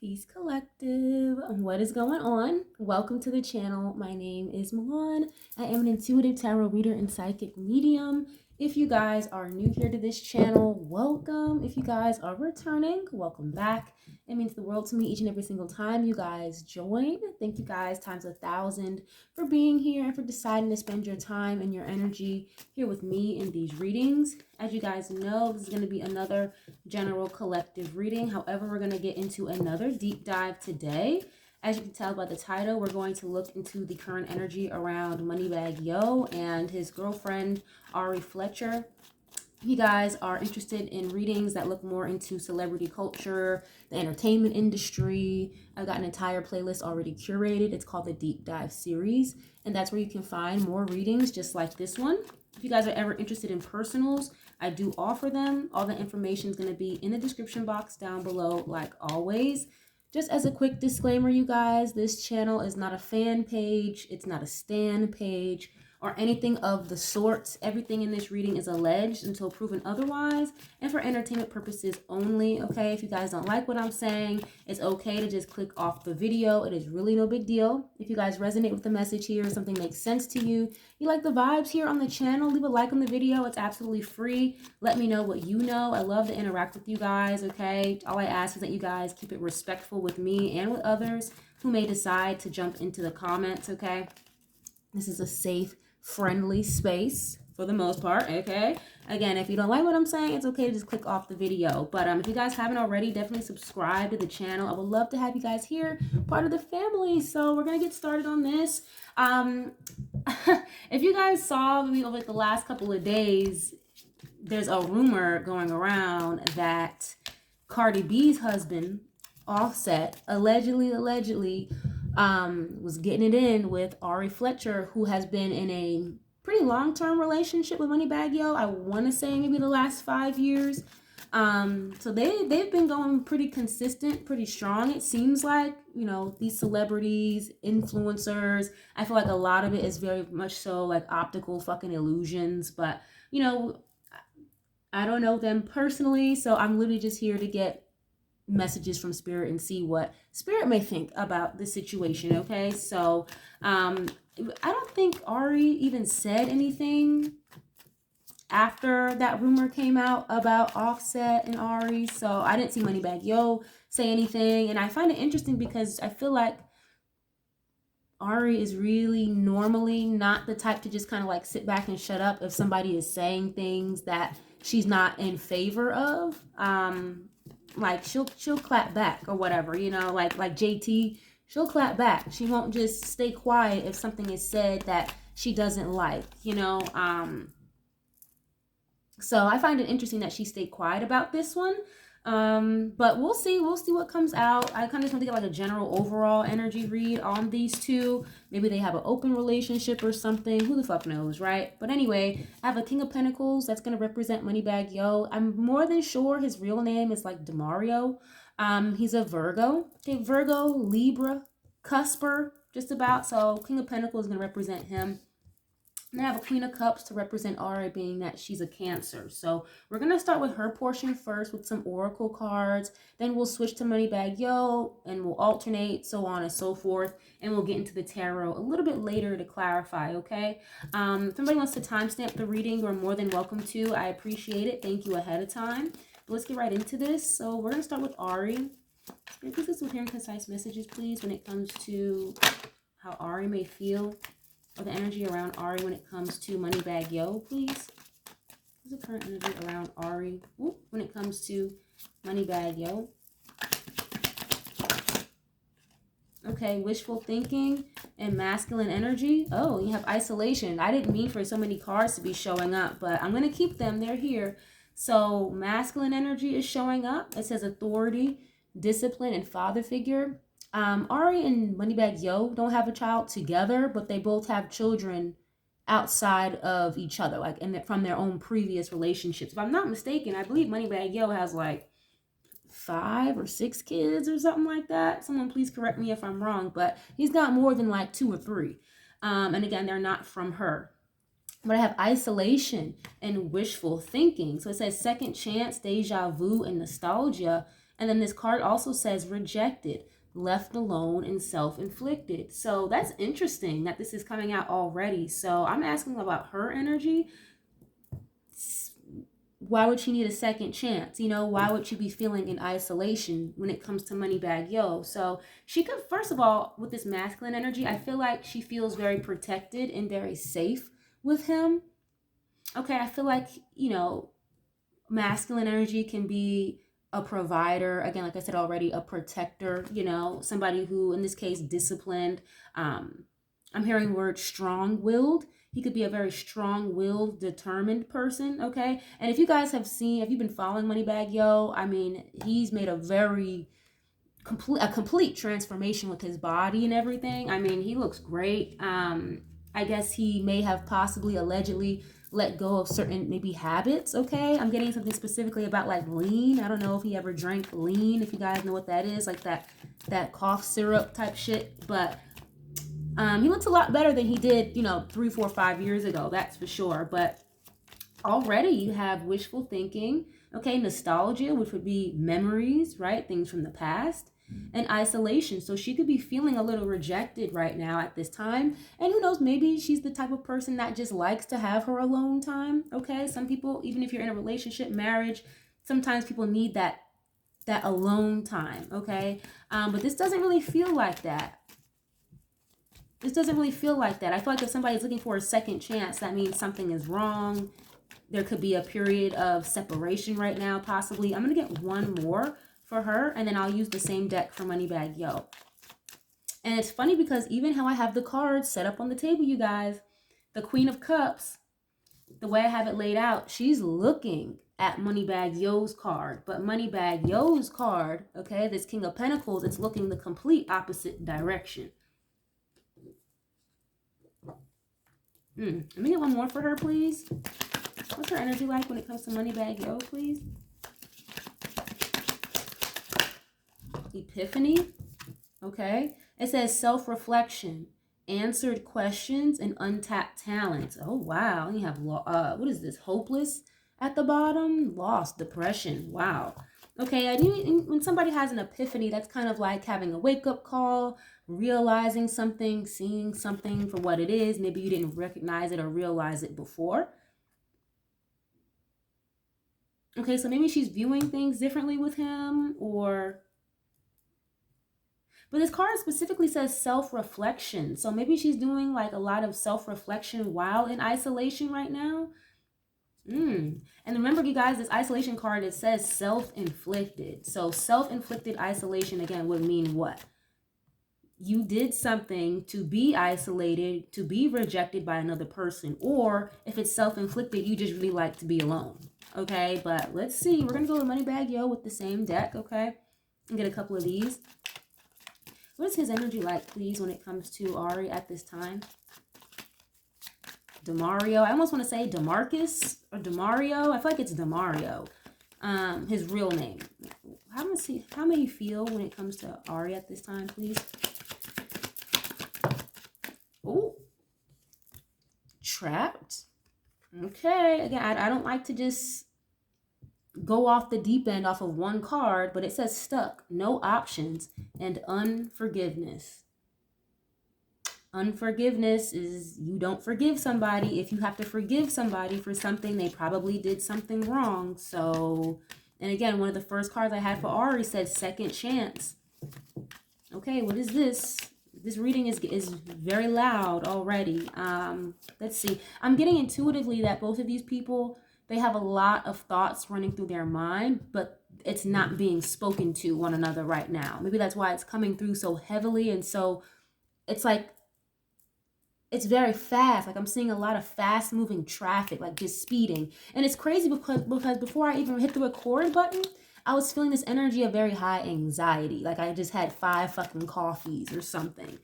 Peace Collective. What is going on? Welcome to the channel. My name is Milan. I am an intuitive tarot reader and psychic medium. If you guys are new here to this channel, welcome. If you guys are returning, welcome back. It means the world to me each and every single time you guys join. Thank you guys times 1,000 for being here and for deciding to spend your time and your energy here with me in these readings. As you guys know, this is going to be another general collective reading. However, we're going to get into another deep dive today. As you can tell by the title, we're going to look into the current energy around Moneybag Yo and his girlfriend, Ari Fletcher. If you guys are interested in readings that look more into celebrity culture, the entertainment industry, I've got an entire playlist already curated. It's called the Deep Dive series, and that's where you can find more readings just like this one. If you guys are ever interested in personals, I do offer them. All the information is going to be in the description box down below, like always. Just as a quick disclaimer, you guys, this channel is not a fan page. It's not a stan page or anything of the sorts. Everything in this reading is alleged until proven otherwise and for entertainment purposes only, okay? If you guys don't like what I'm saying, it's okay to just click off the video. It is really no big deal. If you guys resonate with the message here, something makes sense to you, you like the vibes here on the channel, leave a like on the video. It's absolutely free. Let me know what you know. I love to interact with you guys, okay? All I ask is that you guys keep it respectful with me and with others who may decide to jump into the comments, okay? This is a safe, friendly space for the most part, okay? Again, if you don't like what I'm saying, it's okay to just click off the video. But if you guys haven't already, definitely subscribe to the channel. I would love to have you guys here, part of the family. So we're gonna get started on this. If you guys saw me over the last couple of days, there's a rumor going around that Cardi B's husband, Offset, allegedly was getting it in with Ari Fletcher, who has been in a pretty long-term relationship with Moneybag Yo. I want to say maybe the last 5 years. So they've been going pretty consistent, pretty strong. It seems like, you know, these celebrities, influencers, I feel like a lot of it is very much so like optical fucking illusions. But, you know, I don't know them personally, so I'm literally just here to get messages from spirit and see what spirit may think about the situation, okay? So I don't think Ari even said anything after that rumor came out about Offset and Ari, so I didn't see Moneybag Yo say anything. And I find it interesting because I feel like Ari is really normally not the type to just kind of like sit back and shut up if somebody is saying things that she's not in favor of. Like she'll clap back or whatever, you know, like JT, she'll clap back. She won't just stay quiet if something is said that she doesn't like, you know. So I find it interesting that she stayed quiet about this one. But we'll see what comes out. I kind of just want to get like a general overall energy read on these two. Maybe they have an open relationship or something. Who the fuck knows, right? But anyway, I have a King of Pentacles that's going to represent Moneybag Yo. I'm more than sure his real name is like Demario. He's a Virgo. Okay, Virgo, Libra, Cusper, just about. So King of Pentacles is going to represent him. And I have a Queen of Cups to represent Ari, being that she's a Cancer. So we're going to start with her portion first with some Oracle cards. Then we'll switch to Moneybag Yo and we'll alternate, so on and so forth. And we'll get into the tarot a little bit later to clarify, okay? If anybody wants to timestamp the reading, you're more than welcome to. I appreciate it. Thank you ahead of time. But let's get right into this. So we're going to start with Ari. Spirit, please some clear and concise messages, please, when it comes to how Ari may feel, or the energy around Ari when it comes to Moneybag Yo, please. What's the current energy around Ari when it comes to Moneybag Yo? Okay, wishful thinking and masculine energy. Oh, you have isolation. I didn't mean for so many cards to be showing up, but I'm going to keep them. They're here. So masculine energy is showing up. It says authority, discipline, and father figure. Ari and Moneybag Yo don't have a child together, but they both have children outside of each other, like from their own previous relationships. If I'm not mistaken, I believe Moneybag Yo has like 5 or 6 kids or something like that. Someone please correct me if I'm wrong, but he's got more than like 2 or 3. And again, they're not from her. But I have isolation and wishful thinking. So it says second chance, deja vu, and nostalgia. And then this card also says rejected, left alone, and self-inflicted. So that's interesting that this is coming out already. So I'm asking about her energy. Why would she need a second chance? You know, why would she be feeling in isolation when it comes to Moneybag Yo? So she could, first of all, with this masculine energy, I feel like she feels very protected and very safe with him. Okay, I feel like, you know, masculine energy can be a provider, again, like I said already, a protector, you know, somebody who, in this case, disciplined. I'm hearing the word strong-willed. He could be a very strong-willed, determined person, okay? And if you guys have seen, if you've been following Moneybag Yo, I mean, he's made a very complete transformation with his body and everything. I mean, he looks great. I guess he may have possibly allegedly let go of certain maybe habits. Okay, I'm getting something specifically about like lean. I don't know if he ever drank lean, if you guys know what that is, like that cough syrup type shit. But he looks a lot better than he did, you know, 3, 4, 5 years ago, that's for sure. But already you have wishful thinking, okay, nostalgia, which would be memories, right, things from the past, and isolation. So she could be feeling a little rejected right now at this time. And who knows, maybe she's the type of person that just likes to have her alone time. Okay, some people, even if you're in a relationship, marriage, sometimes people need that alone time. Okay, but this doesn't really feel like that. This doesn't really feel like that. I feel like if somebody's looking for a second chance, that means something is wrong. There could be a period of separation right now, possibly. I'm going to get one more for her, and then I'll use the same deck for Moneybag Yo. And it's funny because even how I have the cards set up on the table, you guys, the Queen of Cups, the way I have it laid out, she's looking at Moneybag Yo's card. But Moneybag Yo's card, okay, this King of Pentacles, it's looking the complete opposite direction. Let me get one more for her, please. What's her energy like when it comes to Moneybag Yo, please? Epiphany. Okay. It says self-reflection, answered questions, and untapped talents. Oh, wow. You have, what is this? Hopeless at the bottom? Lost, depression. Wow. Okay. When somebody has an epiphany, that's kind of like having a wake-up call, realizing something, seeing something for what it is. Maybe you didn't recognize it or realize it before. Okay, so maybe she's viewing things differently with him, or... But this card specifically says self-reflection. So maybe she's doing like a lot of self-reflection while in isolation right now. And remember, you guys, this isolation card, it says self-inflicted. So self-inflicted isolation, again, would mean what? You did something to be isolated, to be rejected by another person. Or if it's self-inflicted, you just really like to be alone. Okay, but let's see. We're going to go with Moneybag Yo with the same deck, okay? And get a couple of these. What is his energy like, please, when it comes to Ari at this time? Demario. I almost want to say Demarcus or Demario. I feel like it's Demario. His real name. How may he feel when it comes to Ari at this time, please? Oh. Trapped. Okay. Again, I don't like to just go off the deep end off of one card, but it says stuck, no options, and unforgiveness. Unforgiveness is you don't forgive somebody. If you have to forgive somebody for something, they probably did something wrong. So, and again, one of the first cards I had for Ari said second chance. Okay, what is this? This reading is very loud already. Let's see. I'm getting intuitively that both of these people, they have a lot of thoughts running through their mind, but it's not being spoken to one another right now. Maybe that's why it's coming through so heavily. And so it's like, it's very fast. Like I'm seeing a lot of fast moving traffic, like just speeding. And it's crazy because before I even hit the record button, I was feeling this energy of very high anxiety. Like I just had 5 fucking coffees or something.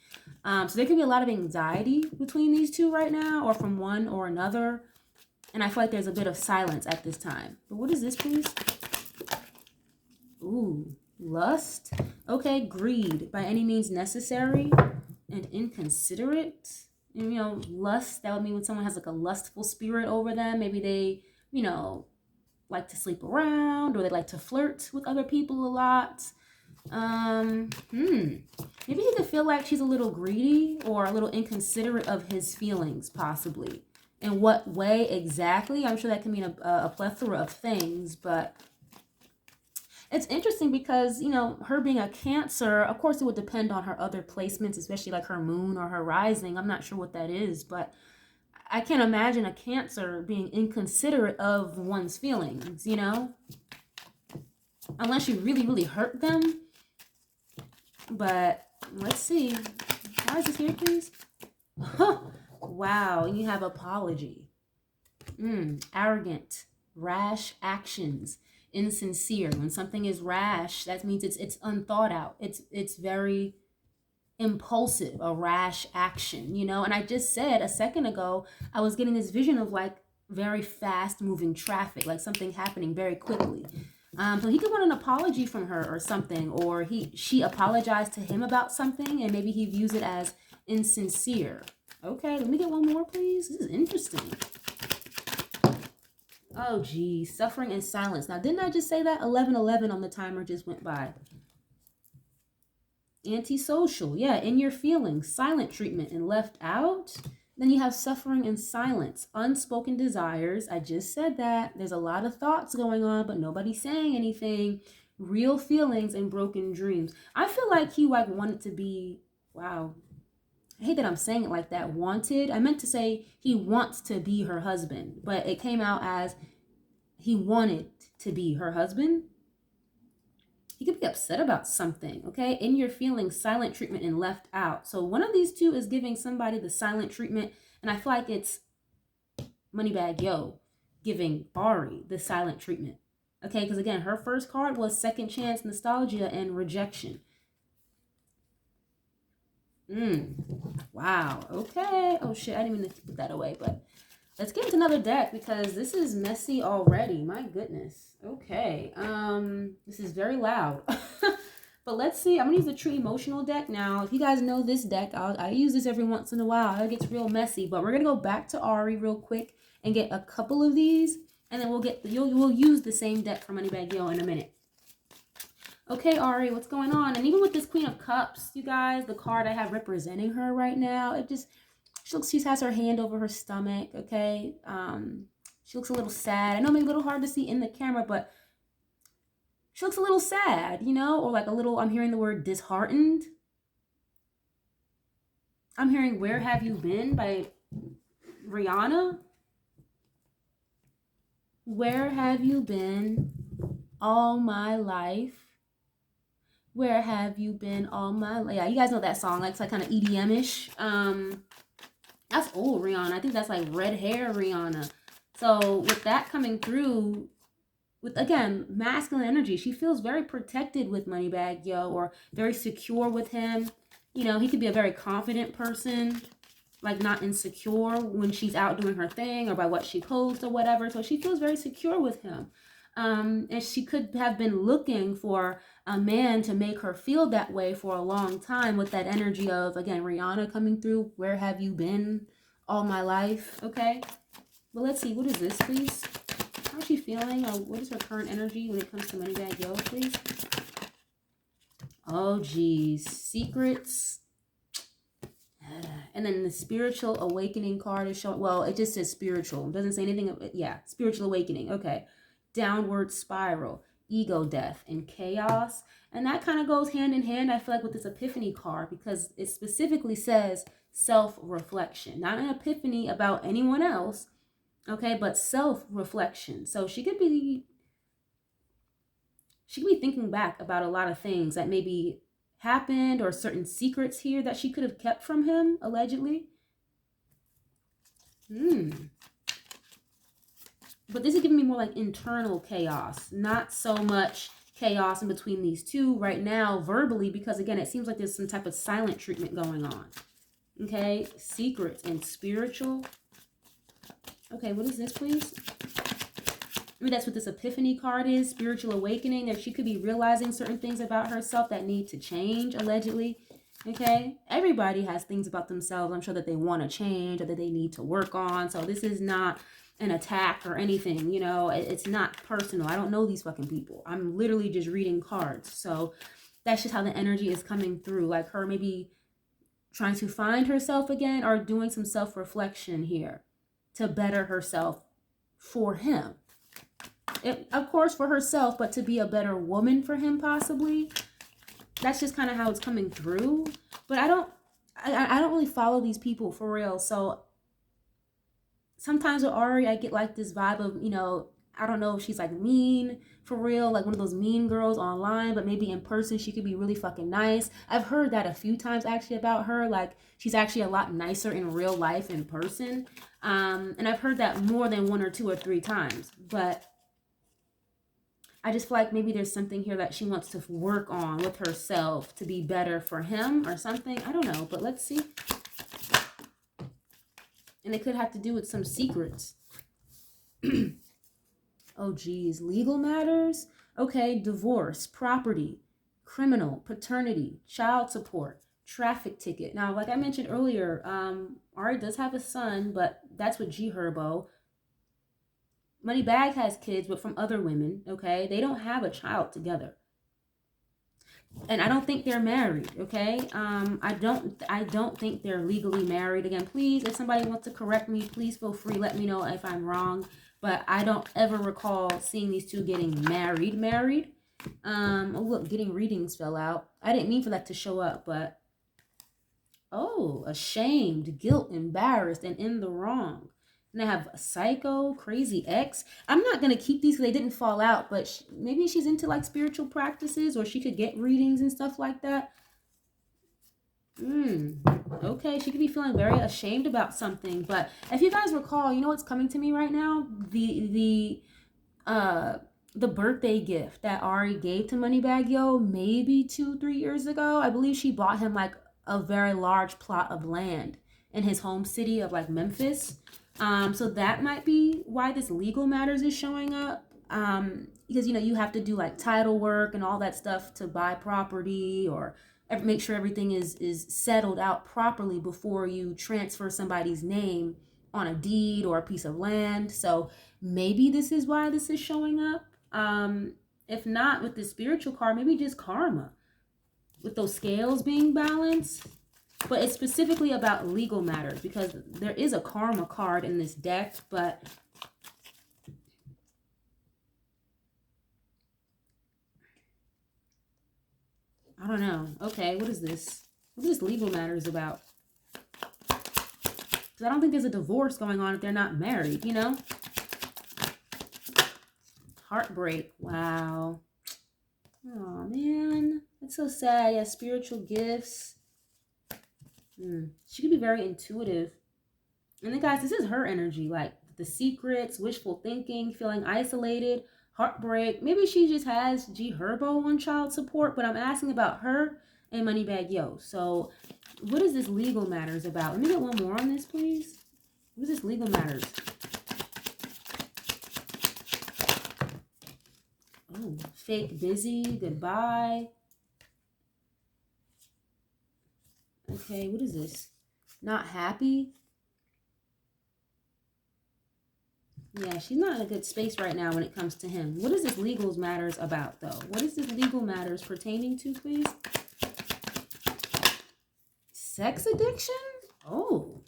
So there could be a lot of anxiety between these two right now, or from one or another. And I feel like there's a bit of silence at this time. But what is this, please? Ooh, lust. Okay, greed. By any means necessary and inconsiderate. And, lust, that would mean when someone has like a lustful spirit over them. Maybe they, like to sleep around, or they like to flirt with other people a lot. Maybe he could feel like she's a little greedy or a little inconsiderate of his feelings, possibly. In what way exactly? I'm sure that can mean a plethora of things, but it's interesting because, you know, her being a Cancer, of course it would depend on her other placements, especially like her moon or her rising. I'm not sure what that is, but I can't imagine a Cancer being inconsiderate of one's feelings, you know? Unless you really, really hurt them. But let's see. Why is this here, please? Wow, and you have apology. Arrogant, rash actions, insincere. When something is rash, that means it's unthought out. It's very impulsive, a rash action, you know? And I just said a second ago, I was getting this vision of like very fast moving traffic, like something happening very quickly. So he could want an apology from her or something, or she apologized to him about something, and maybe he views it as insincere. Okay, let me get one more, please. This is interesting. Oh, geez. Suffering and silence. Now, didn't I just say that? 11:11 on the timer just went by. Antisocial. Yeah, in your feelings. Silent treatment and left out. Then you have suffering and silence. Unspoken desires. I just said that. There's a lot of thoughts going on, but nobody's saying anything. Real feelings and broken dreams. I feel like he like wanted to be, wow. I hate that I'm saying it like that. Wanted. I meant to say he wants to be her husband, but it came out as he wanted to be her husband. He could be upset about something, okay? In your feelings, silent treatment and left out. So one of these two is giving somebody the silent treatment, and I feel like it's Moneybag Yo giving Ari the silent treatment, okay? Because again, her first card was second chance, nostalgia, and rejection. Wow, okay. Oh shit, I didn't mean to put that away, but let's get into another deck because this is messy already. My goodness. Okay. This is very loud. But let's see. I'm gonna use the True Emotional deck now. If you guys know this deck, I use this every once in a while. It gets real messy. But we're gonna go back to Ari real quick and get a couple of these, and then we'll use the same deck for Moneybag Yo in a minute. Okay, Ari, what's going on? And even with this Queen of Cups, you guys, the card I have representing her right now, it just, she has her hand over her stomach, okay? She looks a little sad. I know maybe a little hard to see in the camera, but she looks a little sad, you know? Or like a little, I'm hearing the word disheartened. I'm hearing Where Have You Been by Rihanna. Where have you been all my life? Where have you been all my life? Yeah, you guys know that song. Like, it's like kind of EDM-ish. That's old Rihanna. I think that's like red hair Rihanna. So with that coming through, with, again, masculine energy, she feels very protected with Moneybag Yo, or very secure with him. You know, he could be a very confident person, like not insecure when she's out doing her thing or by what she posts or whatever. So she feels very secure with him. And she could have been looking for a man to make her feel that way for a long time, with that energy of, again, Rihanna coming through. Where have you been all my life? Okay. Well, let's see. What is this, please? How is she feeling? Or what is her current energy when it comes to Moneybag Yo, please? Oh, geez. Secrets. And then the spiritual awakening card is showing. Well, it just says spiritual. It doesn't say anything. Yeah, spiritual awakening. Okay. Downward spiral, ego death, and chaos. And that kind of goes hand in hand, I feel like, with this epiphany card, because it specifically says self-reflection. Not an epiphany about anyone else, okay, but self-reflection. So she could be thinking back about a lot of things that maybe happened, or certain secrets here that she could have kept from him, allegedly. But this is giving me more like internal chaos, not so much chaos in between these two right now verbally, because again, it seems like there's some type of silent treatment going on. Okay, secrets and spiritual. Okay, what is this, please? Maybe that's what this epiphany card is, spiritual awakening, that she could be realizing certain things about herself that need to change, allegedly. Okay, everybody has things about themselves, I'm sure, that they want to change or that they need to work on. So this is not an attack or anything. You know, it's not personal. I don't know these fucking people. I'm literally just reading cards. So that's just how the energy is coming through. Like her maybe trying to find herself again or doing some self-reflection here to better herself for him. Of course, for herself, but to be a better woman for him, possibly. That's just kind of how it's coming through. But I don't really follow these people for real. So sometimes with Ari, I get like this vibe of, you know, I don't know if she's like mean for real, like one of those mean girls online, but maybe in person she could be really fucking nice. I've heard that a few times actually about her. Like she's actually a lot nicer in real life in person. And I've heard that more than 1 or 2 or 3 times. But I just feel like maybe there's something here that she wants to work on with herself to be better for him or something. I don't know, but let's see. And it could have to do with some secrets. Oh, geez. Legal matters? Okay, divorce, property, criminal, paternity, child support, traffic ticket. Now, like I mentioned earlier, Ari does have a son, but that's with G Herbo. Moneybagg has kids, but from other women, okay? They don't have a child together. And I don't think they're married, okay? I don't think they're legally married. Again, please, if somebody wants to correct me, please feel free. Let me know if I'm wrong. But I don't ever recall seeing these two getting married. Oh, look, getting readings fell out. I didn't mean for that to show up, but... Oh, ashamed, guilt, embarrassed, and in the wrong. And I have a psycho, crazy ex. I'm not going to keep these because they didn't fall out, but maybe she's into like spiritual practices or she could get readings and stuff like that. Okay, she could be feeling very ashamed about something. But if you guys recall, you know what's coming to me right now? The birthday gift that Ari gave to Moneybag Yo maybe 2-3 years ago. I believe she bought him like a very large plot of land in his home city of like Memphis. So that might be why this legal matters is showing up. Because, you know, you have to do like title work and all that stuff to buy property or make sure everything is settled out properly before you transfer somebody's name on a deed or a piece of land. So maybe this is why this is showing up. If not with the spiritual card, maybe just karma with those scales being balanced. But it's specifically about legal matters because there is a karma card in this deck, but I don't know. Okay, what is this? What is this legal matters about? Because I don't think there's a divorce going on if they're not married, you know? Heartbreak. Wow. Oh, man. That's so sad. Yeah, spiritual gifts. She could be very intuitive. And then, guys, this is her energy. Like, the secrets, wishful thinking, feeling isolated, heartbreak. Maybe she just has G Herbo on child support, but I'm asking about her and Moneybag Yo. So, what is this legal matters about? Let me get one more on this, please. What is this legal matters? Oh, fake busy, goodbye. Okay, what is this? Not happy? Yeah, she's not in a good space right now when it comes to him. What is this legal matters about, though? What is this legal matters pertaining to, please? Sex addiction? Oh.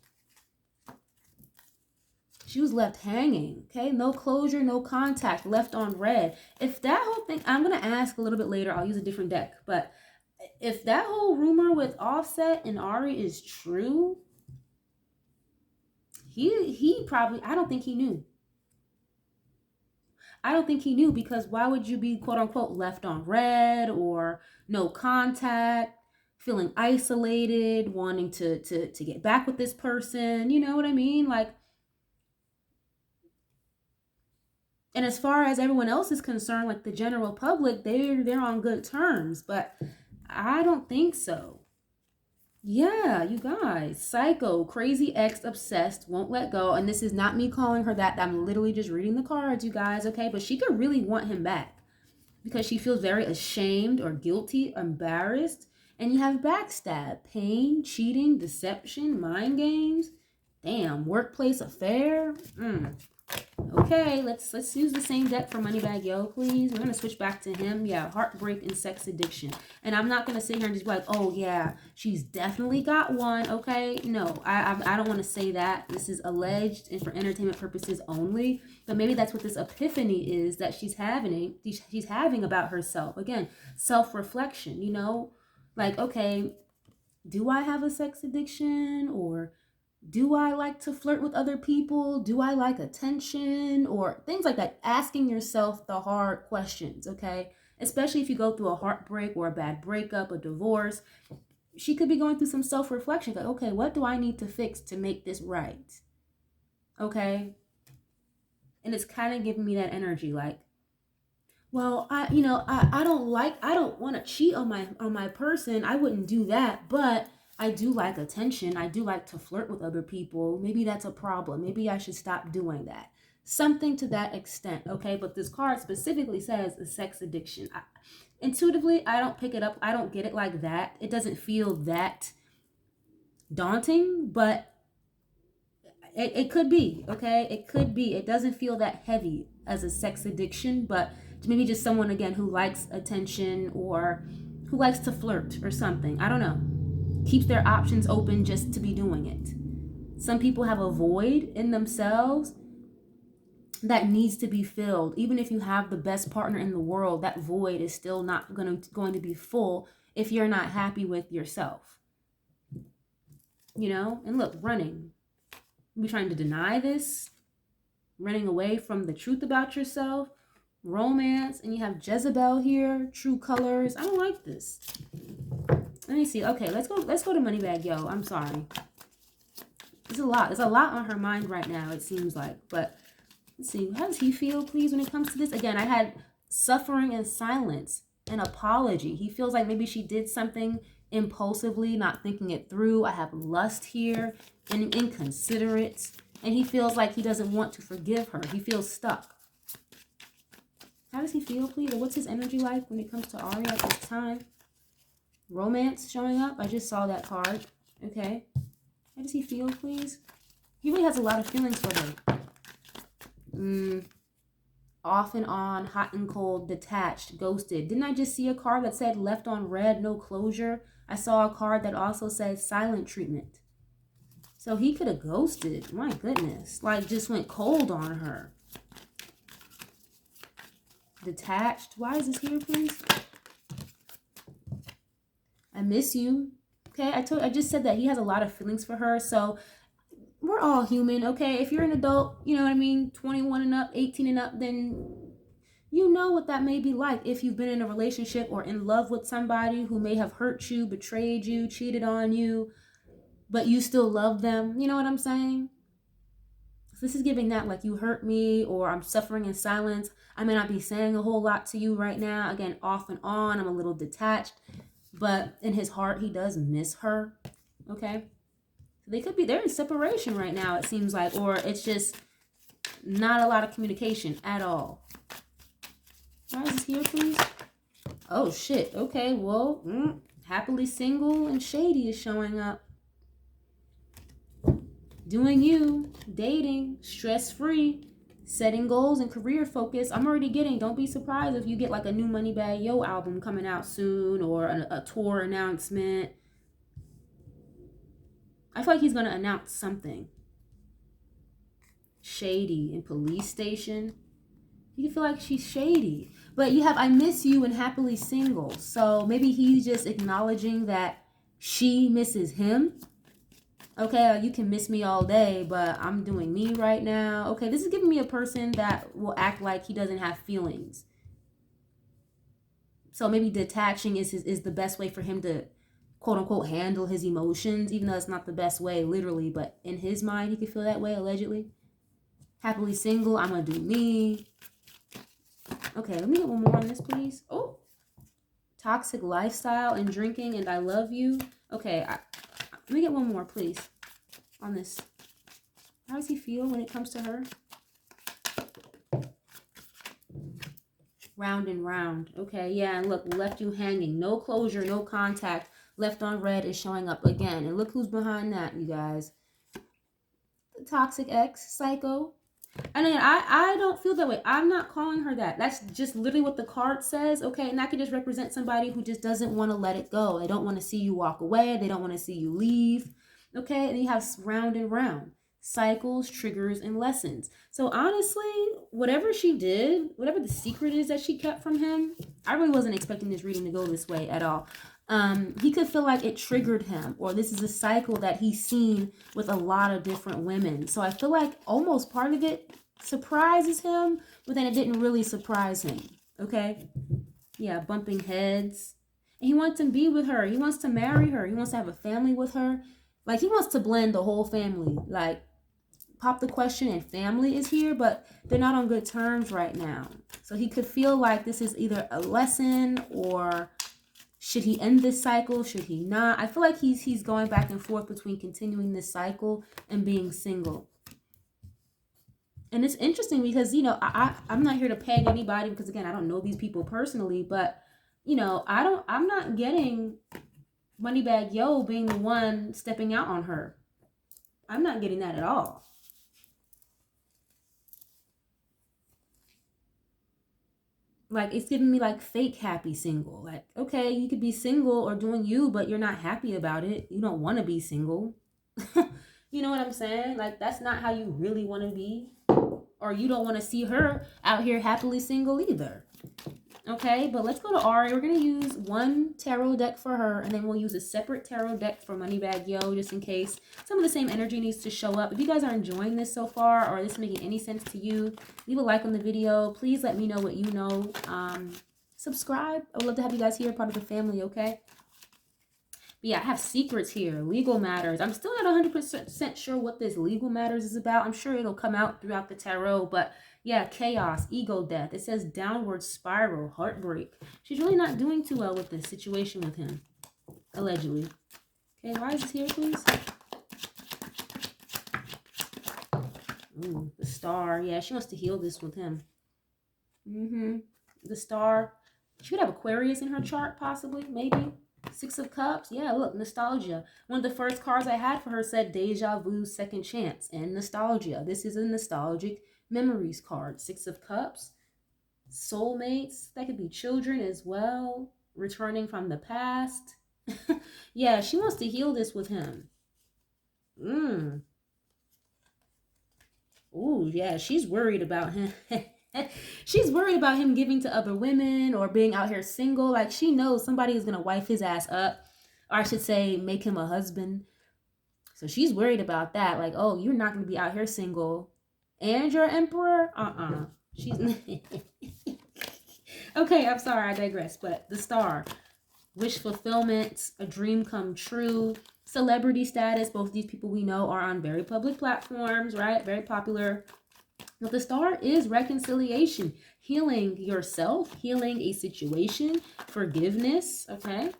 She was left hanging, okay? No closure, no contact, left on red. If that whole thing, I'm going to ask a little bit later. I'll use a different deck. But if that whole rumor with Offset and Ari is true, he probably, I don't think he knew. I don't think he knew because why would you be quote unquote left on red or no contact, feeling isolated, wanting to get back with this person? You know what I mean? Like, and as far as everyone else is concerned, like the general public, they're on good terms, but I don't think so. Yeah, you guys, psycho, crazy ex, obsessed, won't let go. And this is not me calling her that. I'm literally just reading the cards, you guys, okay? But she could really want him back because she feels very ashamed or guilty, embarrassed. And you have backstab, pain, cheating, deception, mind games. Damn, workplace affair. Okay, let's use the same deck for Moneybag Yo, please. We're gonna switch back to him. Yeah, heartbreak and sex addiction. And I'm not gonna sit here and just be like, oh yeah, she's definitely got one. Okay, no, I don't want to say that. This is alleged and for entertainment purposes only. But maybe that's what this epiphany is that she's having. She's having about herself. Again, self-reflection. You know, like, okay, do I have a sex addiction, or do I like to flirt with other people? Do I like attention? Or things like that. Asking yourself the hard questions, okay? Especially if you go through a heartbreak or a bad breakup, a divorce. She could be going through some self-reflection. Like, okay, what do I need to fix to make this right? Okay? And it's kind of giving me that energy like, well, I don't want to cheat on my person. I wouldn't do that, but I do like attention. I do like to flirt with other people. Maybe that's a problem. Maybe I should stop doing that. Something to that extent, okay? But this card specifically says a sex addiction. Intuitively, I don't pick it up. I don't get it like that. It doesn't feel that daunting, but it could be, okay? It could be. It doesn't feel that heavy as a sex addiction, but maybe just someone, again, who likes attention or who likes to flirt or something. I don't know. Keeps their options open just to be doing it. Some people have a void in themselves that needs to be filled. Even if you have the best partner in the world, that void is still not going to be full if you're not happy with yourself. You know? And look, running. You're trying to deny this, running away from the truth about yourself, romance, and you have Jezebel here, true colors. I don't like this. Let me see. Okay, let's go to Moneybag Yo. I'm sorry. There's a lot. There's a lot on her mind right now, it seems like. But let's see. How does he feel, please, when it comes to this? Again, I had suffering and silence, an apology. He feels like maybe she did something impulsively, not thinking it through. I have lust here and inconsiderate. And he feels like he doesn't want to forgive her. He feels stuck. How does he feel, please? Or what's his energy like when it comes to Ari at this time? Romance showing up. I just saw that card. Okay. How does he feel, please? He really has a lot of feelings for her. Off and on, hot and cold, detached, ghosted. Didn't I just see a card that said left on red, no closure? I saw a card that also said silent treatment. So he could have ghosted. My goodness. Like, just went cold on her. Detached. Why is this here, please? I miss you. Okay, I just said that he has a lot of feelings for her. So we're all human, okay? If you're an adult, you know what I mean, 21 and up, 18 and up, then you know what that may be like if you've been in a relationship or in love with somebody who may have hurt you, betrayed you, cheated on you, but you still love them. You know what I'm saying? So this is giving that like, you hurt me, or I'm suffering in silence. I may not be saying a whole lot to you right now. Again, off and on, I'm a little detached, but in his heart, he does miss her. Okay. They're in separation right now, it seems like, or it's just not a lot of communication at all. Why is this here, please? Oh, shit. Okay, well, happily single and shady is showing up. Doing you, dating, stress-free, setting goals and career focus. I'm already getting, don't be surprised if you get like a new Moneybag Yo album coming out soon, or a tour announcement. I feel like he's going to announce something. Shady in police station. You can feel like she's shady. But you have I miss you and happily single. So maybe he's just acknowledging that she misses him. Okay, you can miss me all day, but I'm doing me right now. Okay, this is giving me a person that will act like he doesn't have feelings. So maybe detaching is the best way for him to, quote unquote, handle his emotions, even though it's not the best way, literally, but in his mind, he could feel that way, allegedly. Happily single, I'm gonna do me. Okay, let me get one more on this, please. Oh, toxic lifestyle and drinking and I love you. Okay, let me get one more, please, on this. How does he feel when it comes to her? Round and round. Okay, yeah, and look, left you hanging. No closure, no contact. Left on red is showing up again. And look who's behind that, you guys. The toxic ex, psycho. And then I don't feel that way. I'm not calling her that. That's just literally what the card says, okay? And that could just represent somebody who just doesn't want to let it go. They don't want to see you walk away. They don't want to see you leave, okay? And you have round and round cycles, triggers, and lessons. So honestly, whatever she did, whatever the secret is that she kept from him, I really wasn't expecting this reading to go this way at all. He could feel like it triggered him, or this is a cycle that he's seen with a lot of different women. So I feel like almost part of it surprises him, but then it didn't really surprise him. Okay? Yeah, bumping heads. And he wants to be with her. He wants to marry her. He wants to have a family with her. Like, he wants to blend the whole family. Like, pop the question and family is here, but they're not on good terms right now. So he could feel like this is either a lesson, or should he end this cycle? Should he not? I feel like he's going back and forth between continuing this cycle and being single. And it's interesting because, you know, I'm not here to peg anybody because, again, I don't know these people personally, but, you know, I'm not getting Moneybag Yo being the one stepping out on her. I'm not getting that at all. Like, it's giving me like fake happy single. Like, okay, you could be single or doing you, but you're not happy about it. You don't want to be single. You know what I'm saying? Like, that's not how you really want to be. Or you don't want to see her out here happily single either. Okay, but let's go to Ari. We're going to use one tarot deck for her, and then we'll use a separate tarot deck for Moneybag Yo, just in case some of the same energy needs to show up. If you guys are enjoying this so far, or this is making any sense to you, leave a like on the video. Please let me know what you know. Subscribe. I would love to have you guys here, part of the family, okay? But yeah, I have secrets here, legal matters. I'm still not 100% sure what this legal matters is about. I'm sure it'll come out throughout the tarot, but yeah, chaos, ego death. It says downward spiral, heartbreak. She's really not doing too well with this situation with him, allegedly. Okay, why is this here, please? Ooh, the star. Yeah, she wants to heal this with him. The star. She would have Aquarius in her chart, possibly, maybe. Six of Cups. Yeah, look, nostalgia. One of the first cards I had for her said deja vu, second chance, and nostalgia. This is a nostalgic memories card. Six of Cups. Soulmates. That could be children as well. Returning from the past. Yeah, she wants to heal this with him. Ooh, yeah, she's worried about him. She's worried about him giving to other women or being out here single. Like, she knows somebody is going to wife his ass up. Or I should say, make him a husband. So she's worried about that. Like, oh, you're not going to be out here single. And you're emperor? She's... Okay, I'm sorry, I digress. But the star. Wish fulfillment. A dream come true. Celebrity status. Both of these people we know are on very public platforms, right? Very popular. But the star is reconciliation, healing yourself, healing a situation, forgiveness, okay?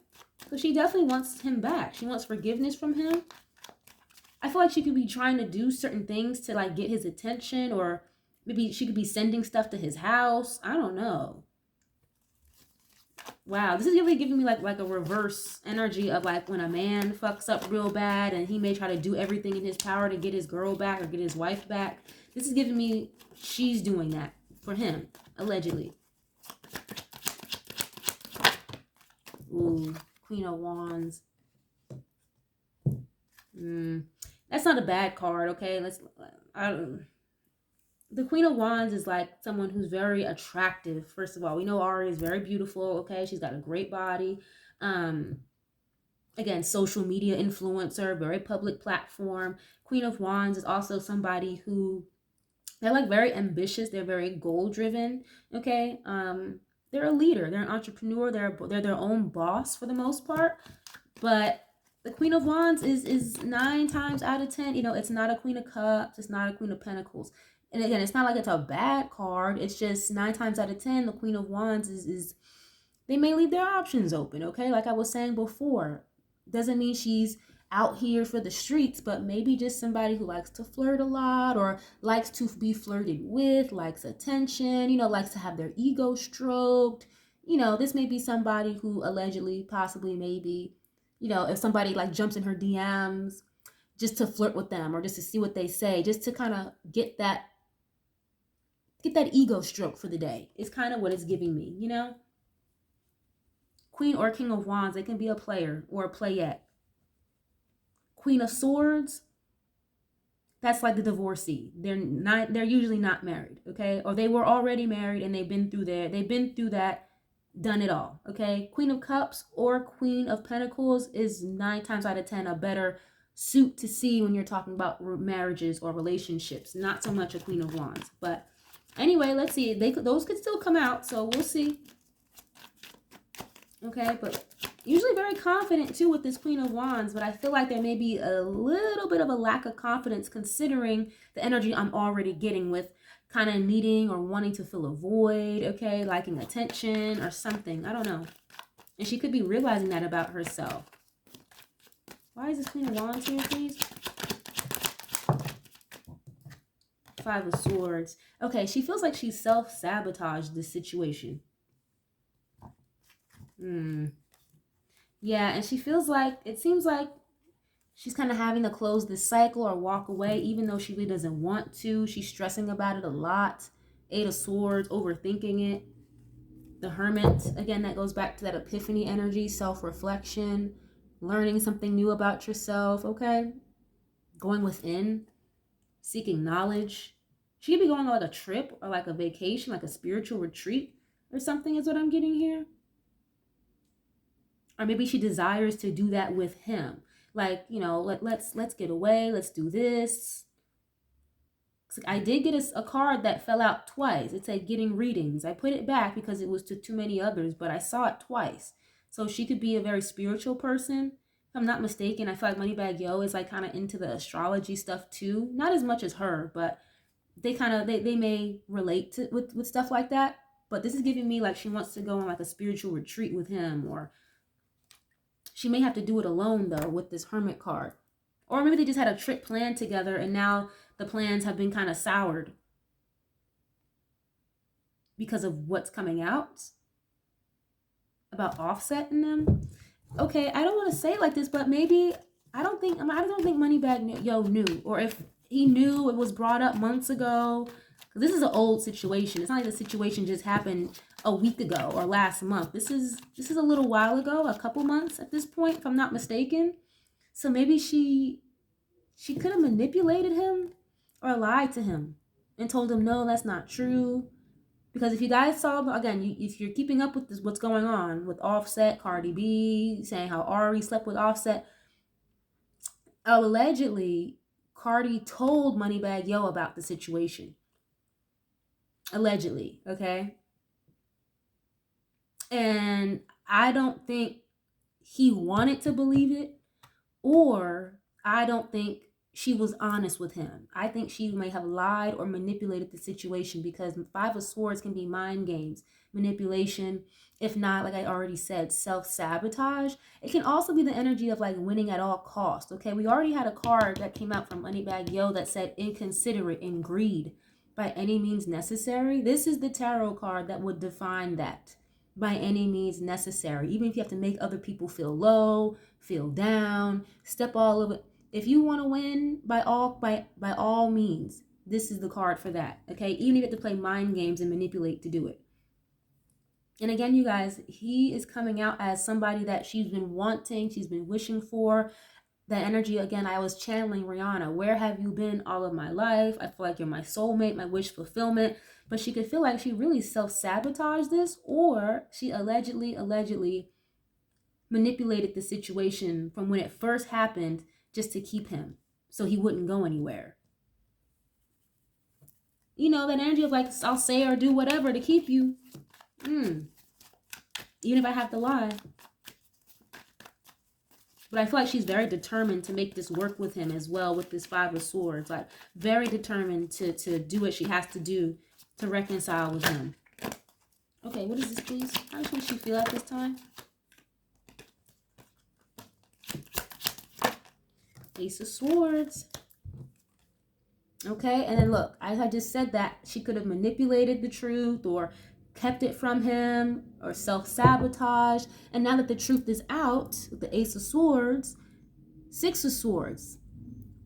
So she definitely wants him back. She wants forgiveness from him. I feel like she could be trying to do certain things to like get his attention, or maybe she could be sending stuff to his house. I don't know. Wow, this is really giving me like a reverse energy of like when a man fucks up real bad and he may try to do everything in his power to get his girl back or get his wife back. This is giving me she's doing that for him, allegedly. Ooh, Queen of Wands. That's not a bad card, okay? The Queen of Wands is like someone who's very attractive. First of all, we know Ari is very beautiful, okay? She's got a great body. Again, social media influencer, very public platform. Queen of Wands is also somebody who, they're like very ambitious. They're very goal-driven, okay? They're a leader. They're an entrepreneur. They're their own boss for the most part. But the Queen of Wands is 9 times out of 10, you know, it's not a Queen of Cups. It's not a Queen of Pentacles. And again, it's not like it's a bad card. It's just 9 times out of 10, the Queen of Wands is they may leave their options open, okay? Like I was saying before, doesn't mean she's out here for the streets, but maybe just somebody who likes to flirt a lot or likes to be flirted with, likes attention, you know, likes to have their ego stroked. You know, this may be somebody who allegedly, possibly, maybe, you know, if somebody like jumps in her DMs just to flirt with them or just to see what they say, just to kind of get that get that ego stroke for the day. It's kind of what it's giving me, you know? Queen or King of Wands, they can be a player or a playette. Queen of Swords, that's like the divorcee. They're usually not married, okay? Or they were already married and they've been through that, done it all, okay? Queen of Cups or Queen of Pentacles is 9 times out of 10 a better suit to see when you're talking about marriages or relationships. Not so much a Queen of Wands. But anyway, let's see. Those could still come out, so we'll see. Okay, but usually very confident too with this Queen of Wands, but I feel like there may be a little bit of a lack of confidence considering the energy I'm already getting with kind of needing or wanting to fill a void, okay, liking attention or something. I don't know. And she could be realizing that about herself. Why is this Queen of Wands here, please? Five of Swords. Okay, she feels like she self-sabotaged this situation. Yeah, and she feels like, it seems like she's kind of having to close this cycle or walk away, even though she really doesn't want to. She's stressing about it a lot. Eight of Swords, overthinking it. The Hermit, again, that goes back to that epiphany energy, self-reflection, learning something new about yourself, okay? Going within, seeking knowledge. She could be going on like a trip or like a vacation, like a spiritual retreat or something is what I'm getting here. Or maybe she desires to do that with him. Like, you know, let's get away. Let's do this. I did get a card that fell out twice. It said getting readings. I put it back because it was to too many others, but I saw it twice. So she could be a very spiritual person. If I'm not mistaken, I feel like Moneybag Yo is like kind of into the astrology stuff too. Not as much as her, but they may relate to with stuff like that. But this is giving me like she wants to go on like a spiritual retreat with him, or she may have to do it alone though with this Hermit card. Or maybe they just had a trip planned together and now the plans have been kind of soured because of what's coming out about offsetting them. Okay, I don't want to say it like this, but maybe I don't think Moneybag Yo knew, or if he knew, it was brought up months ago. This is an old situation. It's not like the situation just happened a week ago or last month. This is a little while ago, a couple months at this point, if I'm not mistaken. So maybe she could have manipulated him or lied to him and told him, no, that's not true. Because if you guys saw, again, if you're keeping up with this, what's going on with Offset, Cardi B, saying how Ari slept with Offset, allegedly, Cardi told Moneybag Yo about the situation. Allegedly, okay? And I don't think he wanted to believe it, or I don't think she was honest with him. I think she may have lied or manipulated the situation, because Five of Swords can be mind games, manipulation, if not, like I already said, self-sabotage. It can also be the energy of like winning at all costs, okay? We already had a card that came out from Moneybag Yo that said inconsiderate and greed by any means necessary. This is the tarot card that would define that. By any means necessary, even if you have to make other people feel low, feel down, step all over. If you want to win, by all means, this is the card for that. Okay, even if you have to play mind games and manipulate to do it. And again, you guys, he is coming out as somebody that she's been wanting, she's been wishing for. That energy, again, I was channeling Rihanna. Where have you been all of my life? I feel like you're my soulmate, my wish fulfillment. But she could feel like she really self-sabotaged this, or she allegedly manipulated the situation from when it first happened just to keep him so he wouldn't go anywhere. You know, that energy of like, I'll say or do whatever to keep you. Even if I have to lie. But I feel like she's very determined to make this work with him as well, with this Five of Swords. Like, very determined to do what she has to do to reconcile with him. Okay, what is this, please? How does she feel at this time? Ace of Swords. Okay, and then look, as I just said, that she could have manipulated the truth or kept it from him or self-sabotage. And now that the truth is out with the Ace of Swords, Six of Swords.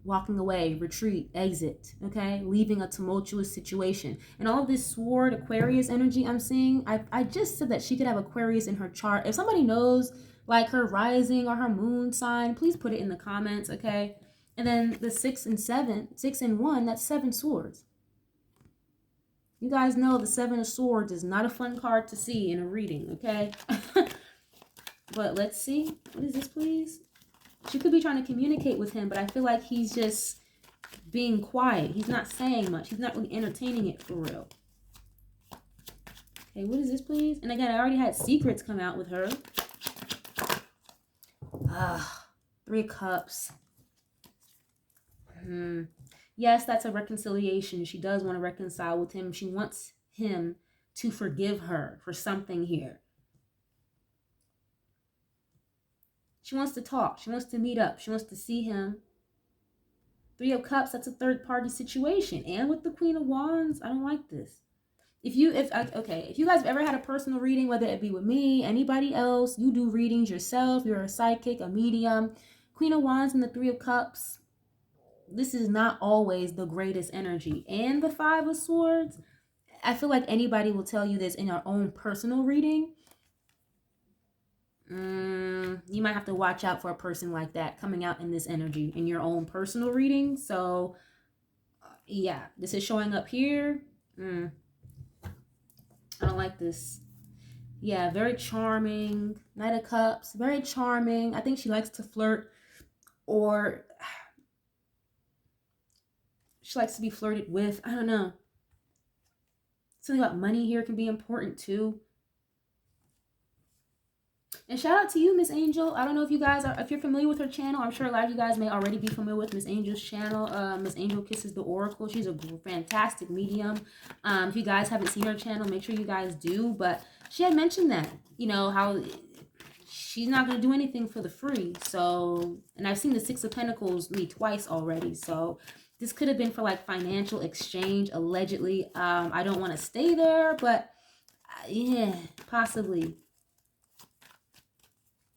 walking away, retreat, exit, okay? Leaving a tumultuous situation. And all of this sword Aquarius energy I'm seeing, I just said that she could have Aquarius in her chart. If somebody knows like her rising or her moon sign, please put it in the comments, okay? And then the 6 and 7, 6 and 1, that's 7 swords. You guys know the 7 of swords is not a fun card to see in a reading, okay? But let's see. What is this, please? She could be trying to communicate with him, but I feel like he's just being quiet. He's not saying much. He's not really entertaining it for real. Okay, what is this, please? And again, I already had secrets come out with her. 3 of Cups. Yes, that's a reconciliation. She does want to reconcile with him. She wants him to forgive her for something here. She wants to talk. She wants to meet up. She wants to see him. 3 of Cups, that's a third party situation. And with the Queen of Wands, I don't like this. If you guys have ever had a personal reading, whether it be with me, anybody else, you do readings yourself, you're a psychic, a medium, Queen of Wands and the 3 of Cups, this is not always the greatest energy. And the 5 of Swords, I feel like anybody will tell you this in your own personal reading. You might have to watch out for a person like that coming out in this energy in your own personal reading. So yeah, this is showing up here. I don't like this. Yeah, very charming. Knight of Cups, very charming. I think she likes to flirt, or she likes to be flirted with. I don't know. Something about money here can be important too. And shout out to you, Miss Angel. I don't know if you guys are, if you're familiar with her channel. I'm sure a lot of you guys may already be familiar with Miss Angel's channel. Miss Angel Kisses the Oracle. She's a fantastic medium. If you guys haven't seen her channel, make sure you guys do. But she had mentioned that, you know, how she's not going to do anything for the free. So, and I've seen the 6 of Pentacles me twice already. So this could have been for like financial exchange, allegedly. I don't want to stay there, but yeah, possibly.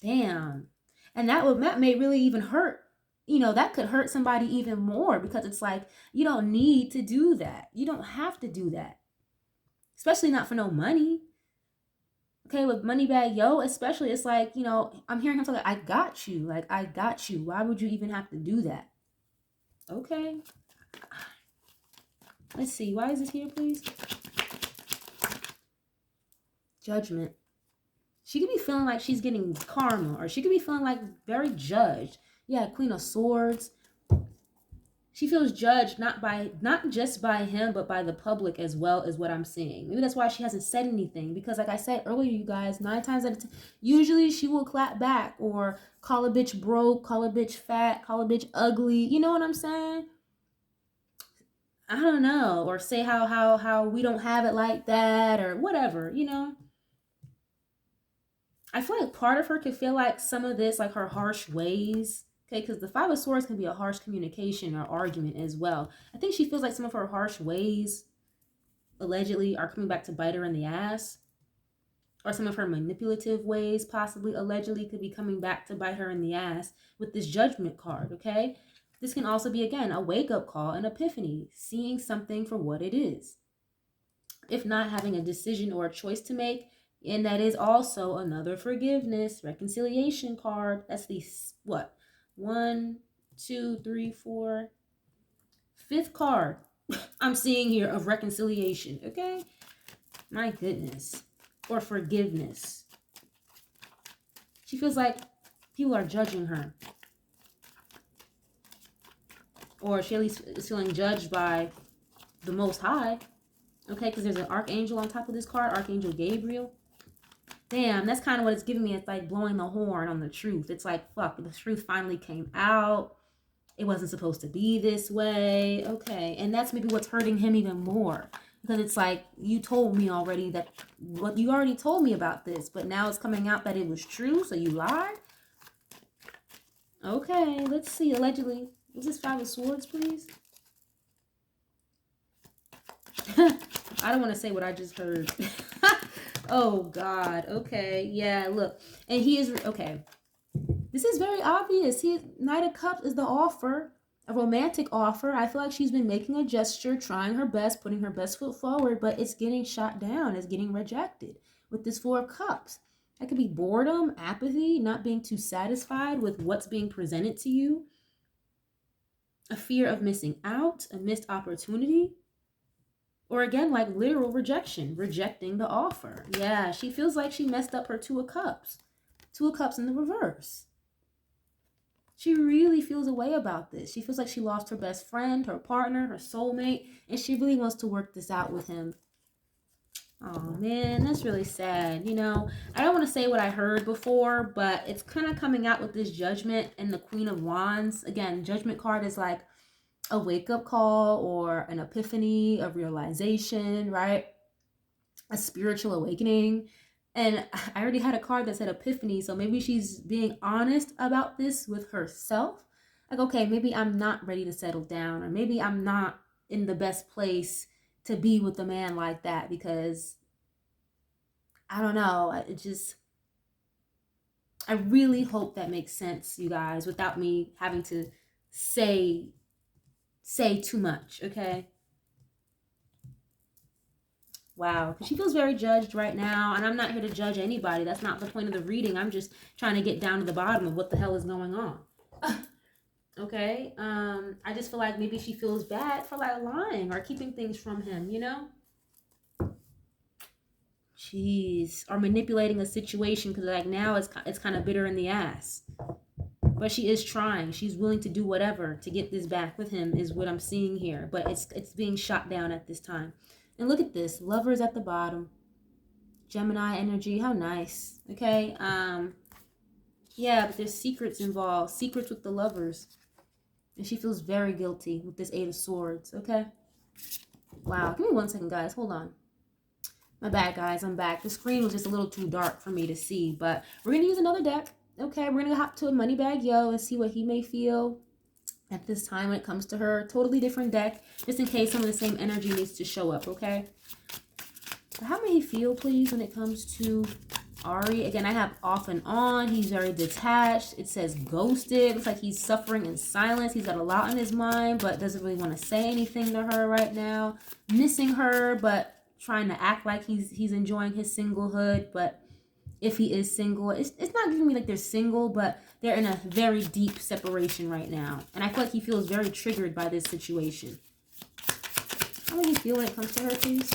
Damn. And that may really even hurt. You know, that could hurt somebody even more, because it's like, you don't need to do that. You don't have to do that. Especially not for no money. Okay, with Moneybag Yo, especially, it's like, you know, I'm hearing him say, like, I got you. Like, I got you. Why would you even have to do that? Okay. Let's see. Why is this here, please? Judgment. She could be feeling like she's getting karma, or she could be feeling like very judged. Yeah, Queen of Swords. She feels judged not just by him, but by the public as well, is what I'm seeing. Maybe that's why she hasn't said anything, because like I said earlier, you guys, 9 times out of 10, usually she will clap back or call a bitch broke, call a bitch fat, call a bitch ugly. You know what I'm saying? I don't know, or say how we don't have it like that, or whatever, you know. I feel like part of her could feel like some of this, like her harsh ways, okay, because the 5 of Swords can be a harsh communication or argument as well. I think she feels like some of her harsh ways, allegedly, are coming back to bite her in the ass. Or some of her manipulative ways, possibly, allegedly, could be coming back to bite her in the ass with this Judgment card, okay? This can also be, again, a wake-up call, an epiphany, seeing something for what it is. If not, having a decision or a choice to make. And that is also another forgiveness, reconciliation card. That's the, what? 1, 2, 3, 4. 5th card I'm seeing here of reconciliation, okay? My goodness. Or forgiveness. She feels like people are judging her. Or she at least is feeling judged by the Most High. Okay, because there's an Archangel on top of this card, Archangel Gabriel. Damn, that's kind of what it's giving me. It's like blowing the horn on the truth. It's like, fuck, the truth finally came out. It wasn't supposed to be this way. Okay, and that's maybe what's hurting him even more. Because it's like, you told me already that, what you already told me about this, but now it's coming out that it was true, so you lied? Okay, let's see, allegedly. Is this 5 of Swords, please? I don't want to say what I just heard. Oh, God. Okay. Yeah, look. And he is... Okay. This is very obvious. Knight of Cups is the offer. a romantic offer. I feel like she's been making a gesture, trying her best, putting her best foot forward, but it's getting shot down, it's getting rejected with this Four of Cups. That could be boredom, apathy, not being too satisfied with what's being presented to you, a fear of missing out, a missed opportunity, or again, like literal rejection, rejecting the offer. Yeah, she feels like she messed up her Two of Cups. Two of Cups in the reverse. She really feels a way about this. She feels like she lost her best friend, her partner, her soulmate, and she really wants to work this out with him. Oh man, that's really sad. You know, I don't want to say what I heard before, but it's kind of coming out with this Judgment and the Queen of Wands. Again, Judgment card is like a wake-up call or an epiphany, a realization, right? A spiritual awakening. And I already had a card that said epiphany, so maybe she's being honest about this with herself. Like, okay, maybe I'm not ready to settle down, or maybe I'm not in the best place to be with a man like that, because I don't know, I really hope that makes sense, you guys, without me having to say too much, okay? Wow, because she feels very judged right now, and I'm not here to judge anybody. That's not the point of the reading. I'm just trying to get down to the bottom of what the hell is going on. Okay, I just feel like maybe she feels bad for like lying or keeping things from him, you know? Jeez, or manipulating a situation, because like now it's kind of bitter in the ass. But she is trying. She's willing to do whatever to get this back with him, is what I'm seeing here. But it's being shot down at this time. And look at this, Lovers at the bottom. Gemini energy, how nice. Okay, yeah, but there's secrets involved. Secrets with the Lovers. And she feels very guilty with this Eight of Swords, okay? Wow, give me 1 second, guys. Hold on. My bad, guys. I'm back. The screen was just a little too dark for me to see, but we're going to use another deck. Okay, we're going to hop to a Moneybag Yo and see what he may feel at this time when it comes to her. Totally different deck, just in case some of the same energy needs to show up, okay? How may he feel, please, when it comes to Ari? Again, I have off and on. He's very detached. It says ghosted. Looks like he's suffering in silence. He's got a lot on his mind, but doesn't really want to say anything to her right now. Missing her, but trying to act like he's enjoying his singlehood. But if he is single, it's not giving me like they're single, but they're in a very deep separation right now. And I feel like he feels very triggered by this situation. How does he feel when it comes to her, please?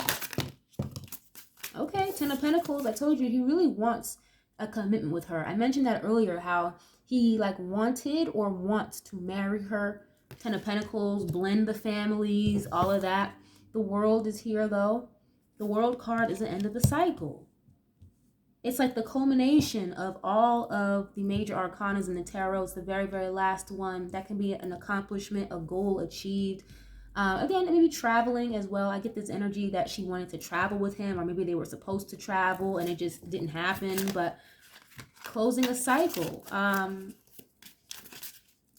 Okay, Ten of Pentacles. I told you he really wants a commitment with her. I mentioned that earlier, how he like wanted or wants to marry her. Ten of Pentacles, blend the families, all of that. The World is here though. The World card is the end of the cycle. It's like the culmination of all of the major arcanas in the tarot. It's the very, very last one. That can be an accomplishment, a goal achieved. Again, maybe traveling as well. I get this energy that she wanted to travel with him, or maybe they were supposed to travel and it just didn't happen. But closing a cycle. And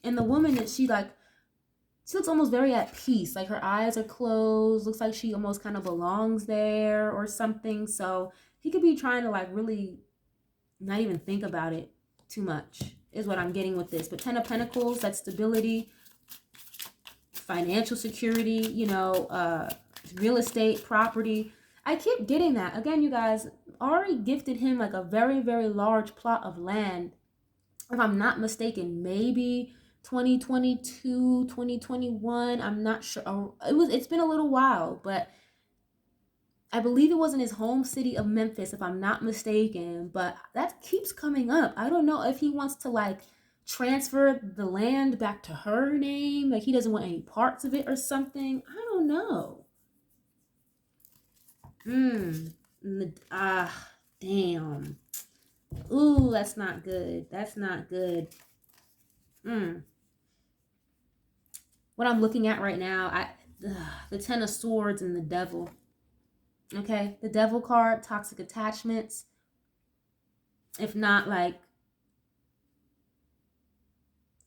the woman that she looks almost very at peace. Like her eyes are closed. Looks like she almost kind of belongs there or something. So he could be trying to like really not even think about it too much, is what I'm getting with this. But Ten of Pentacles, that's stability, financial security, you know, real estate, property. I keep getting that. Again, you guys, Ari gifted him like a very, very large plot of land. If I'm not mistaken, maybe 2022, 2021. I'm not sure. It's been a little while, but I believe it was in his home city of Memphis, if I'm not mistaken. But that keeps coming up. I don't know if he wants to like transfer the land back to her name, like he doesn't want any parts of it or something. I don't know. Damn. Ooh, that's not good. That's not good. What I'm looking at right now, the Ten of Swords and the Devil. Okay, the Devil card, toxic attachments. If not like,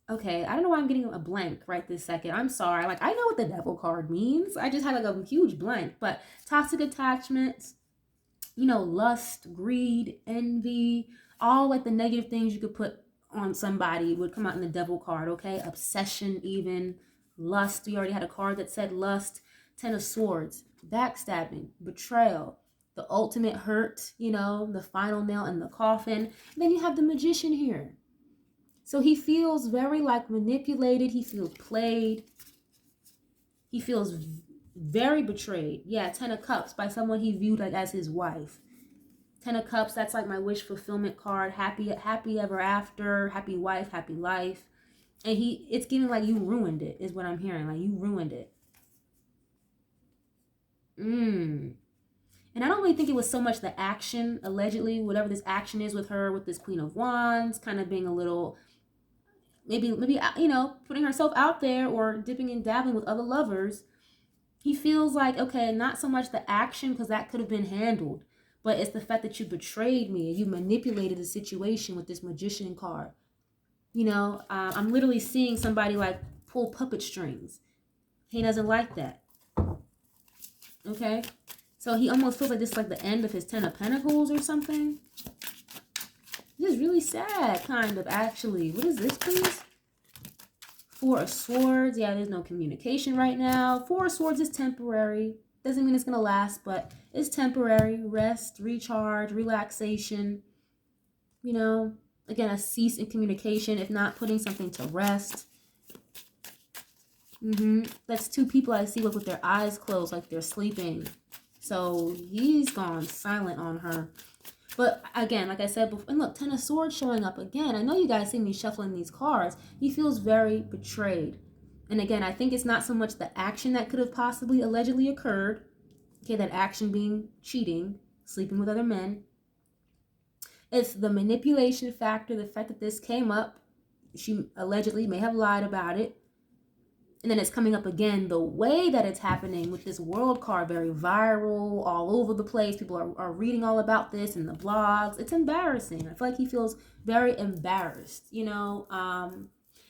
okay, I don't know why I'm getting a blank right this second. I'm sorry. Like, I know what the Devil card means. I just had like a huge blank. But toxic attachments, you know, lust, greed, envy, all like the negative things you could put on somebody would come out in the Devil card, okay? Obsession even. lust. We already had a card that said lust. 10 of Swords, backstabbing, betrayal, the ultimate hurt, you know, the final nail in the coffin. And then you have the Magician here. So he feels very like manipulated. He feels played. He feels very betrayed. Yeah, 10 of Cups by someone he viewed like as his wife. 10 of Cups, that's like my wish fulfillment card. Happy ever after, happy wife, happy life. And it's giving like you ruined it, is what I'm hearing. Like you ruined it. And I don't really think it was so much the action, allegedly, whatever this action is with her, with this Queen of Wands, kind of being a little, maybe, you know, putting herself out there or dipping and dabbling with other lovers. He feels like, okay, not so much the action, because that could have been handled, but it's the fact that you betrayed me and you manipulated the situation with this Magician card. You know, I'm literally seeing somebody like pull puppet strings. He doesn't like that. Okay? So he almost feels like this is like the end of his 10 of Pentacles or something. This is really sad, kind of, actually. What is this, please? 4 of Swords. Yeah, there's no communication right now. 4 of Swords is temporary. Doesn't mean it's going to last, but it's temporary. Rest, recharge, relaxation. You know, again, a cease in communication, if not putting something to rest. That's 2 people I see with their eyes closed, like they're sleeping. So he's gone silent on her. But again, like I said before, and look, 10 of Swords showing up again. I know you guys see me shuffling these cards. He feels very betrayed. And again, I think it's not so much the action that could have possibly allegedly occurred. Okay, that action being cheating, sleeping with other men. It's the manipulation factor, the fact that this came up. She allegedly may have lied about it. And then it's coming up again, the way that it's happening with this World card, very viral, all over the place. People are reading all about this in the blogs. It's embarrassing. I feel like he feels very embarrassed, you know.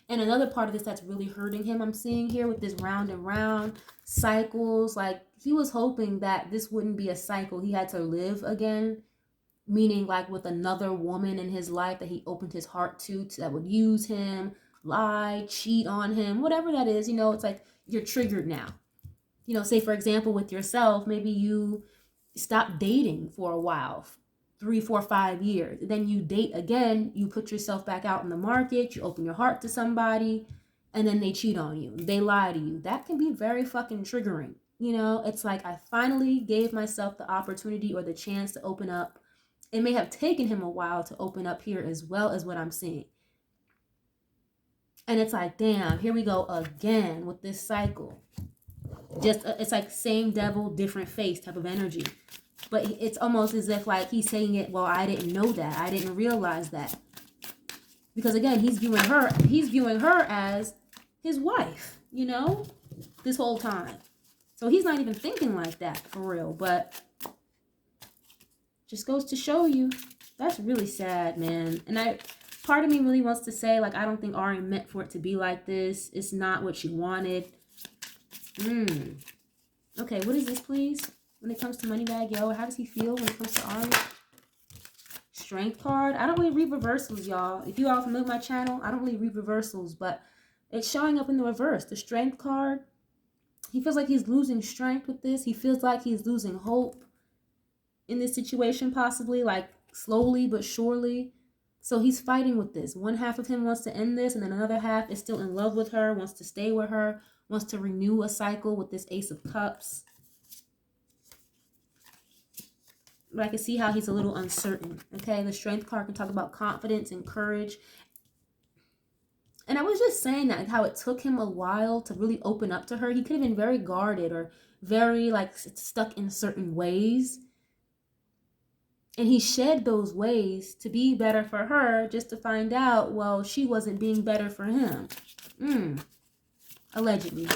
And another part of this that's really hurting him, I'm seeing here with this round and round cycles. Like he was hoping that this wouldn't be a cycle he had to live again. Meaning like with another woman in his life that he opened his heart to that would use him, lie, cheat on him, whatever that is. You know, it's like you're triggered now. You know, say for example with yourself, maybe you stop dating for a while, 3, 4, 5 years. Then you date again, you put yourself back out in the market, you open your heart to somebody, and then they cheat on you, they lie to you. That can be very fucking triggering. You know, it's like I finally gave myself the opportunity or the chance to open up. It may have taken him a while to open up here as well, as what I'm seeing. And it's like, damn, here we go again with this cycle. Just, it's like same devil, different face type of energy. But it's almost as if like he's saying it, well, I didn't know that. I didn't realize that. Because again, he's viewing her as his wife, you know, this whole time. So he's not even thinking like that for real, but just goes to show you, that's really sad, man. And part of me really wants to say, like, I don't think Ari meant for it to be like this. It's not what she wanted. Okay, what is this, please? When it comes to Moneybag Yo, how does he feel when it comes to Ari? Strength card. I don't really read reversals, y'all. If you all familiar with my channel, I don't really read reversals, but it's showing up in the reverse. The Strength card. He feels like he's losing strength with this. He feels like he's losing hope in this situation, possibly, like slowly but surely. So he's fighting with this. One half of him wants to end this, and then another half is still in love with her, wants to stay with her, wants to renew a cycle with this Ace of Cups. But I can see how he's a little uncertain. Okay, the Strength card can talk about confidence and courage. And I was just saying that, how it took him a while to really open up to her. He could have been very guarded or very like stuck in certain ways. And he shed those ways to be better for her, just to find out, well, she wasn't being better for him. Allegedly.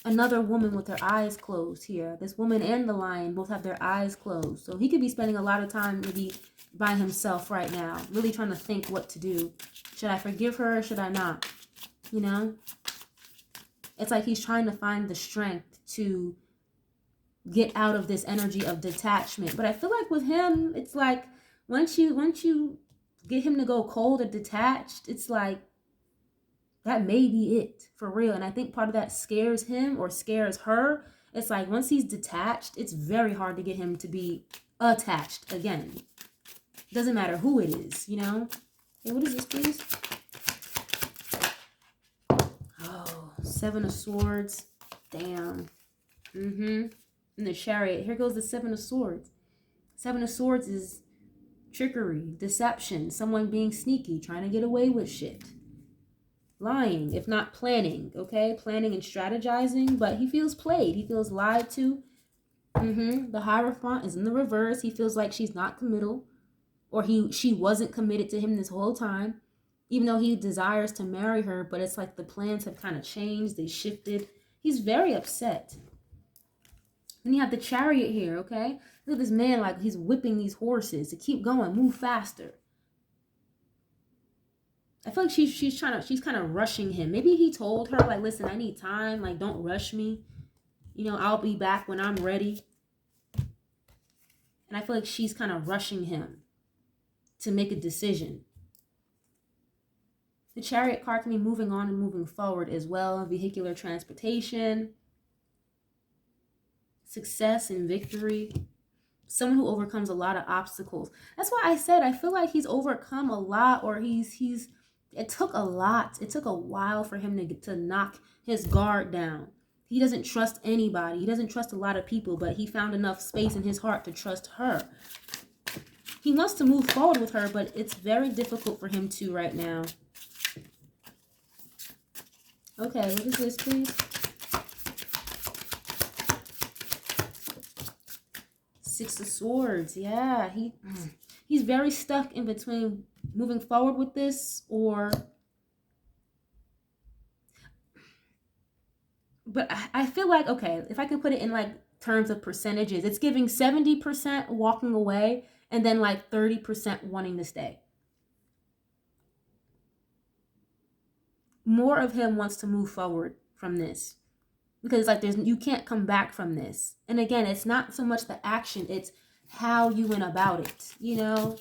Another woman with her eyes closed here. This woman and the lion both have their eyes closed. So he could be spending a lot of time maybe by himself right now, really trying to think what to do. Should I forgive her or should I not? You know? It's like he's trying to find the strength to get out of this energy of detachment. But I feel like with him, it's like once you get him to go cold or detached, it's like That may be it, for real. And I think part of that scares him or scares her. It's like once he's detached, it's very hard to get him to be attached again. Doesn't matter who it is, you know? Hey, what is this, please? Oh, 7 of Swords. Damn. And the Chariot. Here goes the 7 of Swords. 7 of Swords is trickery, deception, someone being sneaky, trying to get away with shit. Lying, if not planning, okay? Planning and strategizing, but he feels played. He feels lied to. The Hierophant is in the reverse. He feels like she's not committal, or she wasn't committed to him this whole time, even though he desires to marry her, but it's like the plans have kind of changed. They shifted. He's very upset. Then you have the Chariot here, okay? Look at this man, like he's whipping these horses to keep going, move faster. I feel like she's kind of rushing him. Maybe he told her, like, listen, I need time. Like, don't rush me. You know, I'll be back when I'm ready. And I feel like she's kind of rushing him to make a decision. The Chariot card can be moving on and moving forward as well. Vehicular transportation. Success and victory. Someone who overcomes a lot of obstacles. That's why I said I feel like he's overcome a lot, or it took a lot. It took a while for him to knock his guard down. He doesn't trust anybody. He doesn't trust a lot of people, but he found enough space in his heart to trust her. He wants to move forward with her, but it's very difficult for him to right now. Okay, what is this, please? 6 of Swords. Yeah, he's very stuck in between moving forward with this or... But I feel like, okay, if I can put it in like terms of percentages, it's giving 70% walking away and then like 30% wanting to stay. More of him wants to move forward from this. Because like you can't come back from this. And again, it's not so much the action, it's how you went about it. You know,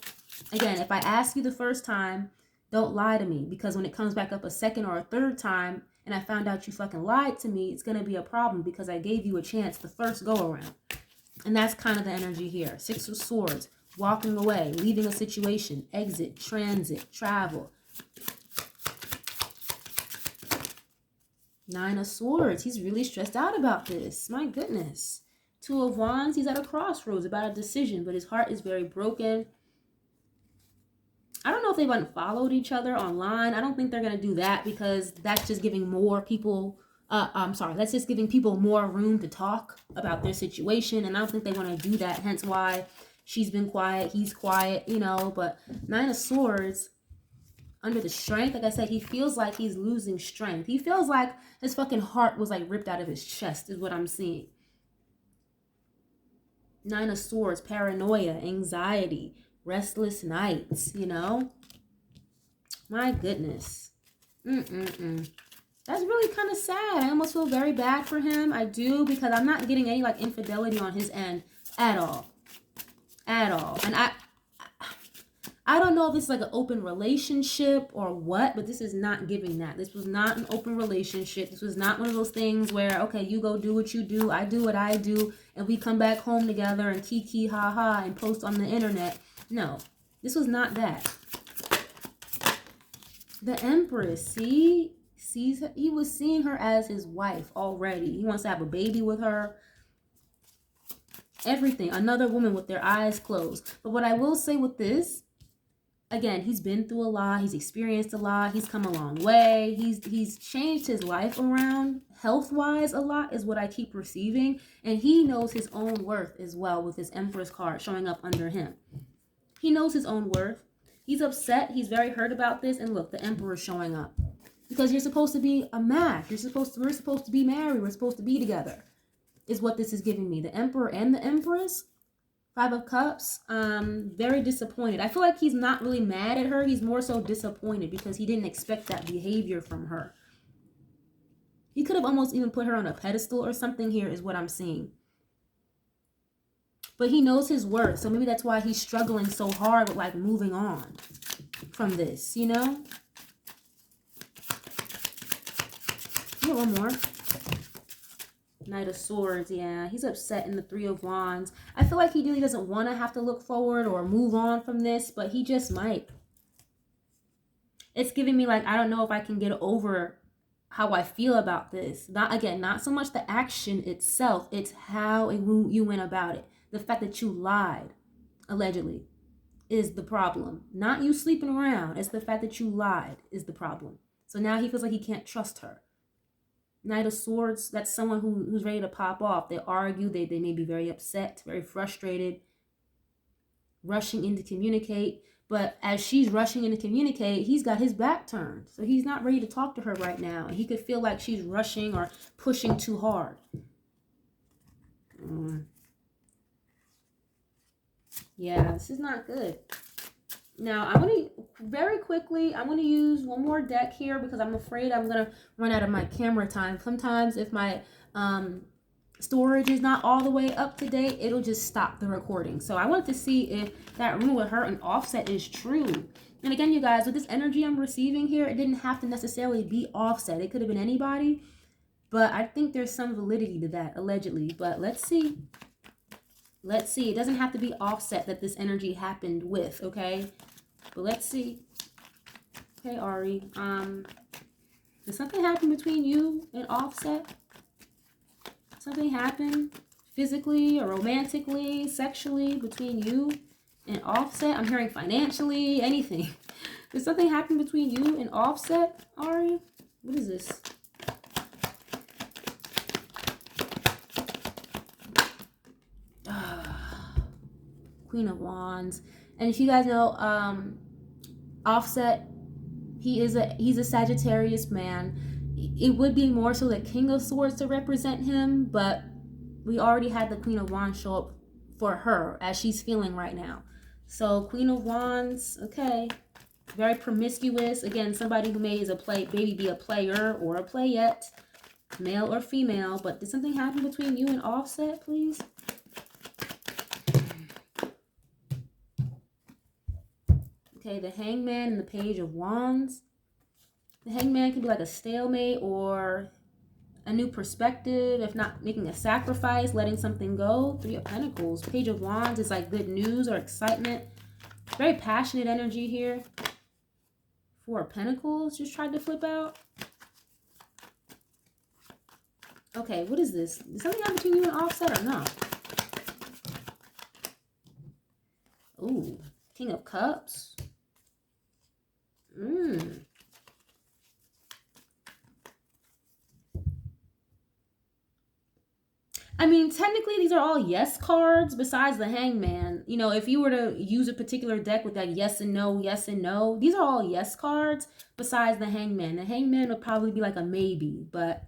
again, if I ask you the first time, don't lie to me, because when it comes back up a second or a third time and I found out you fucking lied to me, it's going to be a problem because I gave you a chance the first go around. And that's kind of the energy here. 6 of Swords, walking away, leaving a situation, exit, transit, travel. 9 of Swords. He's really stressed out about this. My goodness. 2 of Wands. He's at a crossroads about a decision, but his heart is very broken. I don't know if they've unfollowed each other online. I don't think they're going to do that because that's just giving more people, that's just giving people more room to talk about their situation. And I don't think they want to do that. Hence why she's been quiet. He's quiet, you know, but 9 of Swords. Under the strength, like I said, he feels like he's losing strength. He feels like his fucking heart was like ripped out of his chest is what I'm seeing. 9 of Swords, paranoia, anxiety, restless nights, you know? My goodness. That's really kind of sad. I almost feel very bad for him. I do, because I'm not getting any like infidelity on his end at all. At all. And I don't know if this is like an open relationship or what, but this is not giving that. This was not an open relationship. This was not one of those things where, okay, you go do what you do, I do what I do, and we come back home together and kiki ha ha and post on the internet. No, this was not that. The Empress, see? He was seeing her as his wife already. He wants to have a baby with her. Everything. Another woman with their eyes closed. But what I will say with this, again, he's been through a lot. He's experienced a lot. He's come a long way. He's changed his life around health-wise a lot is what I keep receiving. And he knows his own worth as well with his Empress card showing up under him. He knows his own worth. He's upset. He's very hurt about this. And look, the Emperor showing up. Because you're supposed to be a match. We're supposed to be married. We're supposed to be together. Is what this is giving me. The Emperor and the Empress. 5 of Cups, very disappointed. I feel like he's not really mad at her. He's more so disappointed because he didn't expect that behavior from her. He could have almost even put her on a pedestal or something here is what I'm seeing. But he knows his worth. So maybe that's why he's struggling so hard with like moving on from this, you know? one more. Knight of Swords, yeah. He's upset in the Three of Wands. I feel like he really doesn't want to have to look forward or move on from this, but he just might. It's giving me like, I don't know if I can get over how I feel about this. Not so much the action itself. It's how you went about it. The fact that you lied, allegedly, is the problem. Not you sleeping around. It's the fact that you lied is the problem. So now he feels like he can't trust her. Knight of Swords, that's someone who's ready to pop off. They argue, they may be very upset, very frustrated, rushing in to communicate. But as she's rushing in to communicate, he's got his back turned. So he's not ready to talk to her right now. And he could feel like she's rushing or pushing too hard. Yeah, this is not good. Now, I'm going to, very quickly, I'm going to use one more deck here because I'm afraid I'm going to run out of my camera time. Sometimes if my storage is not all the way up to date, it'll just stop the recording. So I wanted to see if that rumor with her and Offset is true. And again, you guys, with this energy I'm receiving here, it didn't have to necessarily be Offset. It could have been anybody. But I think there's some validity to that, allegedly. But let's see. Let's see. It doesn't have to be Offset that this energy happened with, okay? But let's see. Okay, Ari. Did something happen between you and Offset? Something happen physically or romantically, sexually between you and Offset? I'm hearing financially, anything. Did something happen between you and Offset, Ari? What is this? Queen of Wands. And if you guys know, Offset, he's a Sagittarius man. It would be more so the King of Swords to represent him, but we already had the Queen of Wands show up for her as she's feeling right now. So Queen of Wands, okay, very promiscuous. Again, somebody who maybe be a player or a playette, male or female. But did something happen between you and Offset, please? Okay, the Hangman and the Page of Wands. The Hangman can be like a stalemate or a new perspective, if not making a sacrifice, letting something go. Three of Pentacles. Page of Wands is like good news or excitement. Very passionate energy here. Four of Pentacles just tried to flip out. Okay, what is this? Is something happen between you and Offset or not? Ooh, King of Cups. I mean, technically, these are all yes cards besides the Hangman. You know, if you were to use a particular deck with like yes and no, these are all yes cards besides the Hangman. The Hangman would probably be like a maybe, but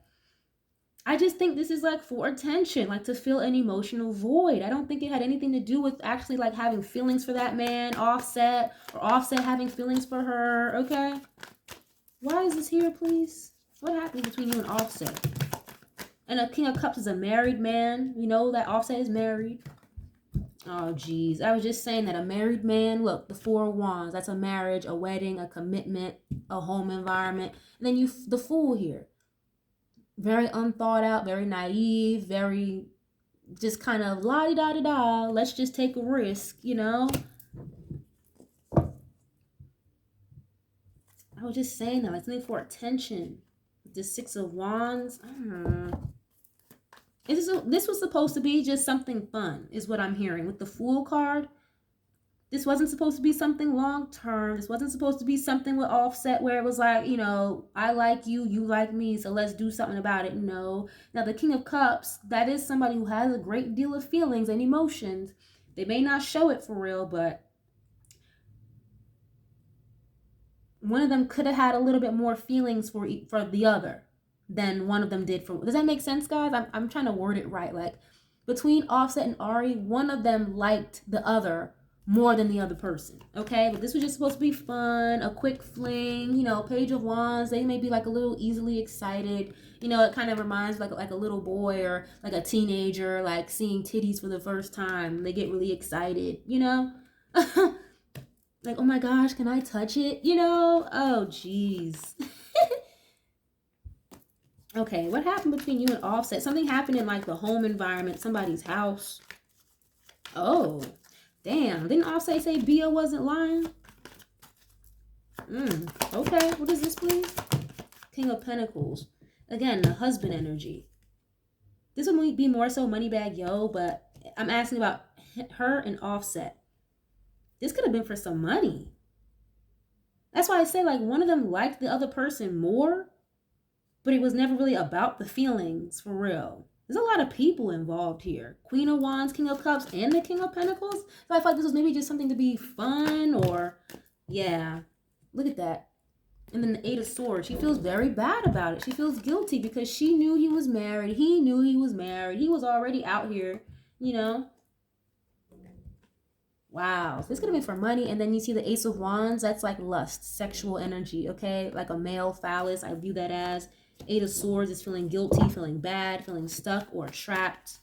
I just think this is like for attention, like to fill an emotional void. I don't think it had anything to do with actually like having feelings for that man, Offset, or Offset having feelings for her, okay? Why is this here, please? What happened between you and Offset? And a King of Cups is a married man. You know that Offset is married. Oh, geez. I was just saying that a married man, look, the Four of Wands, that's a marriage, a wedding, a commitment, a home environment. And then the Fool here. Very unthought out, very naive, very just kind of la-di-da-di-da. Let's just take a risk, you know? I was just saying that. It's something for attention. The Six of Wands. I don't know. This was supposed to be just something fun, is what I'm hearing. With the Fool card, this wasn't supposed to be something long-term. This wasn't supposed to be something with Offset where it was like, you know, I like you, you like me, so let's do something about it. No. Now, the King of Cups, that is somebody who has a great deal of feelings and emotions. They may not show it for real, but one of them could have had a little bit more feelings for the other than one of them did for. Does that make sense, guys? I'm trying to word it right. Like, between Offset and Ari, one of them liked the other more than the other person, okay? But this was just supposed to be fun, a quick fling, you know, Page of Wands. They may be like a little easily excited. You know, it kind of reminds like a little boy or like a teenager, like seeing titties for the first time. They get really excited, you know? Like, oh my gosh, can I touch it? You know? Oh, jeez. Okay, what happened between you and Offset? Something happened in like the home environment, somebody's house. Oh, damn. Didn't Offset say Bia wasn't lying? Okay, what is this, please? King of Pentacles. Again, the husband energy. This would be more so Moneybag Yo, but I'm asking about her and Offset. This could have been for some money. That's why I say like one of them liked the other person more, but it was never really about the feelings for real. There's a lot of people involved here. Queen of Wands, King of Cups, and the King of Pentacles. So I feel like this was maybe just something to be fun or, yeah. Look at that. And then the Eight of Swords. She feels very bad about it. She feels guilty because she knew he was married. He knew he was married. He was already out here, you know. Wow. So this could have been for money. And then you see the Ace of Wands. That's like lust, sexual energy, okay? Like a male phallus. I view that as. Eight of Swords is feeling guilty, feeling bad, feeling stuck or trapped.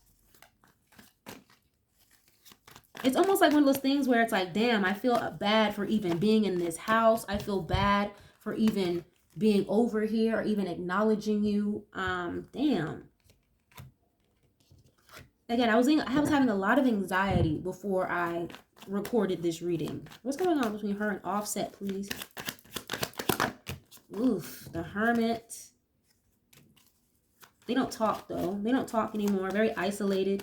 It's almost like one of those things where it's like, damn, I feel bad for even being in this house. I feel bad for even being over here or even acknowledging you. Damn. Again, I was having a lot of anxiety before I recorded this reading. What's going on between her and Offset, please? Oof, the Hermit. They don't talk, though. They don't talk anymore. Very isolated.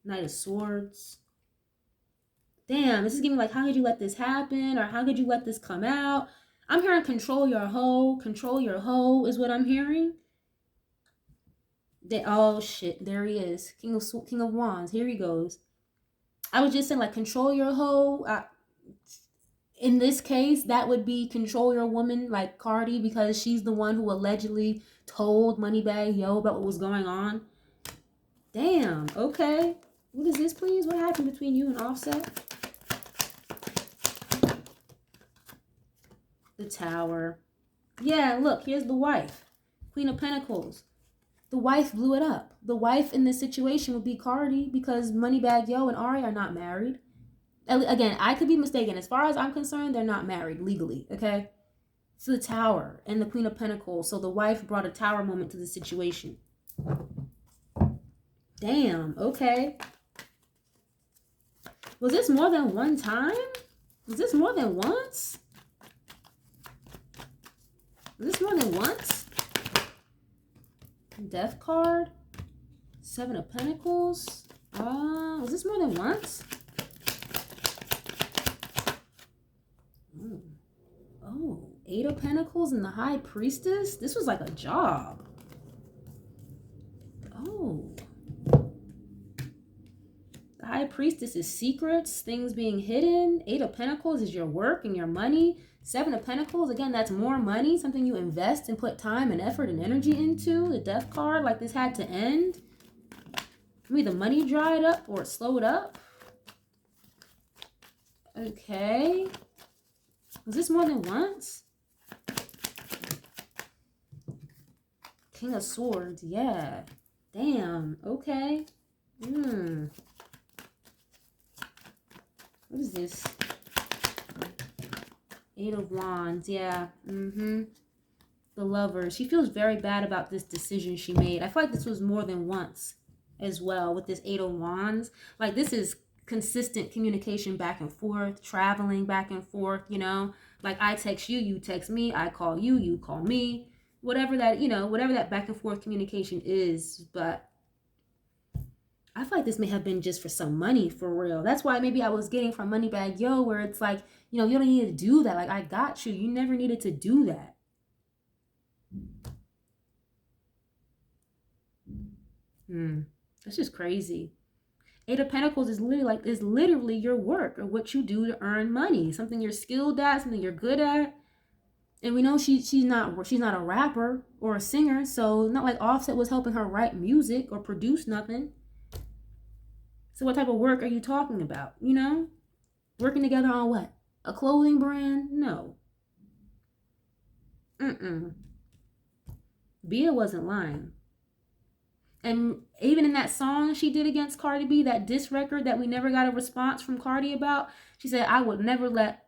Knight of Swords. Damn, this is giving like, how could you let this happen? Or how could you let this come out? I'm hearing control your hoe. Control your hoe is what I'm hearing. Oh, shit. There he is. King of Wands. Here he goes. I was just saying, like, control your hoe. In this case, that would be control your woman, like Cardi, because she's the one who allegedly told Moneybag Yo about what was going on. Damn, okay. What is this, please? What happened between you and Offset? The Tower. Yeah, look, here's the wife. Queen of Pentacles. The wife blew it up. The wife in this situation would be Cardi because Moneybag Yo and Ari are not married. Again, I could be mistaken. As far as I'm concerned, they're not married legally, okay? So the Tower and the Queen of Pentacles. So the wife brought a Tower moment to the situation. Damn, okay. Was this more than one time? Was this more than once? Was this more than once? Death card. Seven of Pentacles. Was this more than once? Oh, Eight of Pentacles and the High Priestess. This was like a job. Oh. The High Priestess is secrets, things being hidden. Eight of Pentacles is your work and your money. Seven of Pentacles, again, that's more money, something you invest and put time and effort and energy into. The Death card, like this had to end. Maybe the money dried up or it slowed up. Okay. Was this more than once? King of Swords, yeah. Damn, okay. What is this? Eight of Wands, yeah. The Lover. She feels very bad about this decision she made. I feel like this was more than once as well with this Eight of Wands. Like this is consistent communication back and forth, traveling back and forth, you know? Like I text you, you text me, I call you, you call me. Whatever that, you know, whatever that back and forth communication is, but I feel like this may have been just for some money for real. That's why maybe I was getting from Moneybag Yo where it's like, you know, you don't need to do that. Like, I got you. You never needed to do that. That's just crazy. Eight of Pentacles is literally your work or what you do to earn money. Something you're skilled at, something you're good at. And we know she's not a rapper or a singer, so not like Offset was helping her write music or produce nothing. So what type of work are you talking about? You know? Working together on what? A clothing brand? No. Bia wasn't lying. And even in that song she did against Cardi B, that diss record that we never got a response from Cardi about, she said, I would never let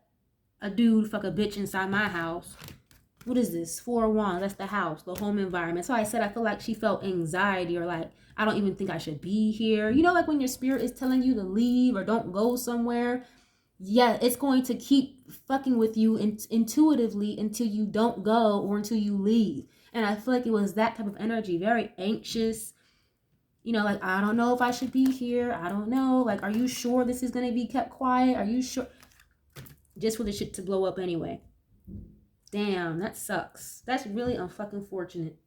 a dude fuck a bitch inside my house. What is this? 4 of Wands. That's the house, the home environment. So I said I feel like she felt anxiety, or like, I don't even think I should be here. You know, like when your spirit is telling you to leave or don't go somewhere. Yeah, it's going to keep fucking with you intuitively until you don't go or until you leave. And I feel like it was that type of energy, very anxious. You know, like, I don't know if I should be here. I don't know. Like, are you sure this is going to be kept quiet? Are you sure? Just for the shit to blow up anyway. Damn, that sucks. That's really unfucking fortunate.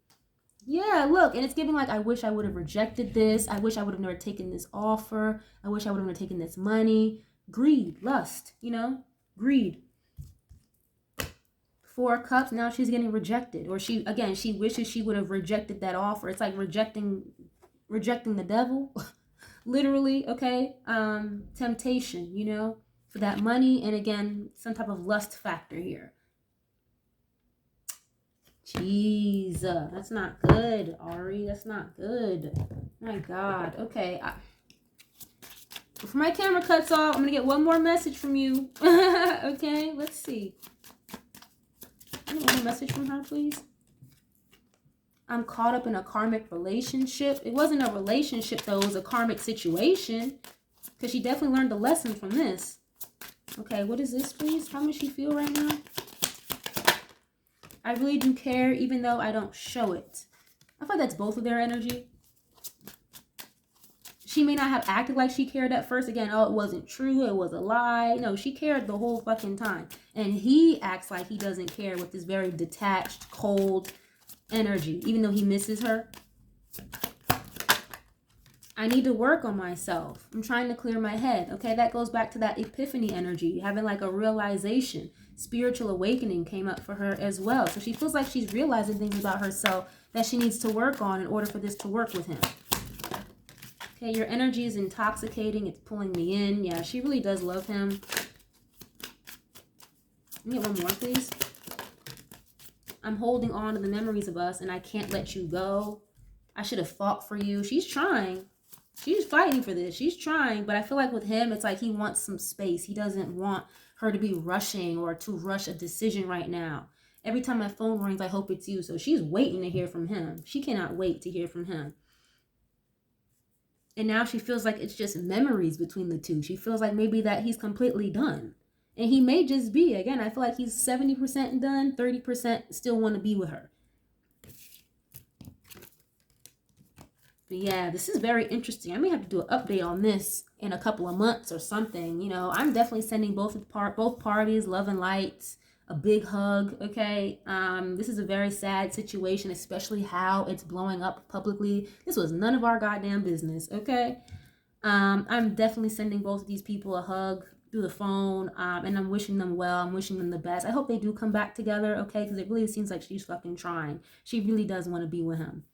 Yeah, look, and it's giving like, I wish I would have rejected this. I wish I would have never taken this offer. I wish I would have never taken this money. Greed, lust, you know, greed. 4 of Cups, now she's getting rejected. Or she wishes she would have rejected that offer. It's like rejecting the devil. Literally, okay? Temptation, you know, for that money. And again, some type of lust factor here. Jeez, that's not good, Ari. That's not good. My God. Okay. Before my camera cuts off, I'm going to get one more message from you. Okay, let's see. Can I get one more message from her, please? I'm caught up in a karmic relationship. It wasn't a relationship, though. It was a karmic situation. Because she definitely learned a lesson from this. Okay, what is this, please? How does she feel right now? I really do care, even though I don't show it. I feel like that's both of their energy. She may not have acted like she cared at first. Again, oh, it wasn't true. It was a lie. No, she cared the whole fucking time. And he acts like he doesn't care with this very detached, cold energy, even though he misses her. I need to work on myself. I'm trying to clear my head. Okay, that goes back to that epiphany energy, having like a realization. Spiritual awakening came up for her as well. So she feels like she's realizing things about herself that she needs to work on in order for this to work with him. Okay, your energy is intoxicating. It's pulling me in. Yeah, she really does love him. Let me get one more, please. I'm holding on to the memories of us and I can't let you go. I should have fought for you. She's trying. She's fighting for this. She's trying. But I feel like with him, it's like he wants some space. He doesn't want her to be rushing or to rush a decision right now. Every time my phone rings, I hope it's you. So she's waiting to hear from him. She cannot wait to hear from him. And now she feels like it's just memories between the two. She feels like maybe that he's completely done. And he may just be. Again, I feel like he's 70% done, 30% still want to be with her. But yeah, this is very interesting. I may have to do an update on this in a couple of months or something. You know, I'm definitely sending both parties love and light, a big hug. Okay, this is a very sad situation, especially how it's blowing up publicly. This was none of our goddamn business. Okay, I'm definitely sending both of these people a hug through the phone, and I'm wishing them well. I'm wishing them the best. I hope they do come back together. Okay, because it really seems like she's fucking trying. She really does want to be with him.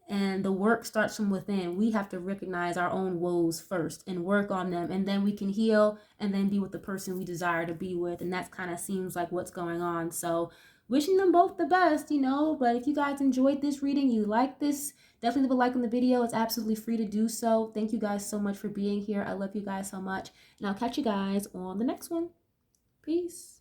And the work starts from within. We have to recognize our own woes first and work on them. And then we can heal and then be with the person we desire to be with. And that kind of seems like what's going on. So wishing them both the best, you know. But if you guys enjoyed this reading, you like this, definitely leave a like on the video. It's absolutely free to do so. Thank you guys so much for being here. I love you guys so much. And I'll catch you guys on the next one. Peace.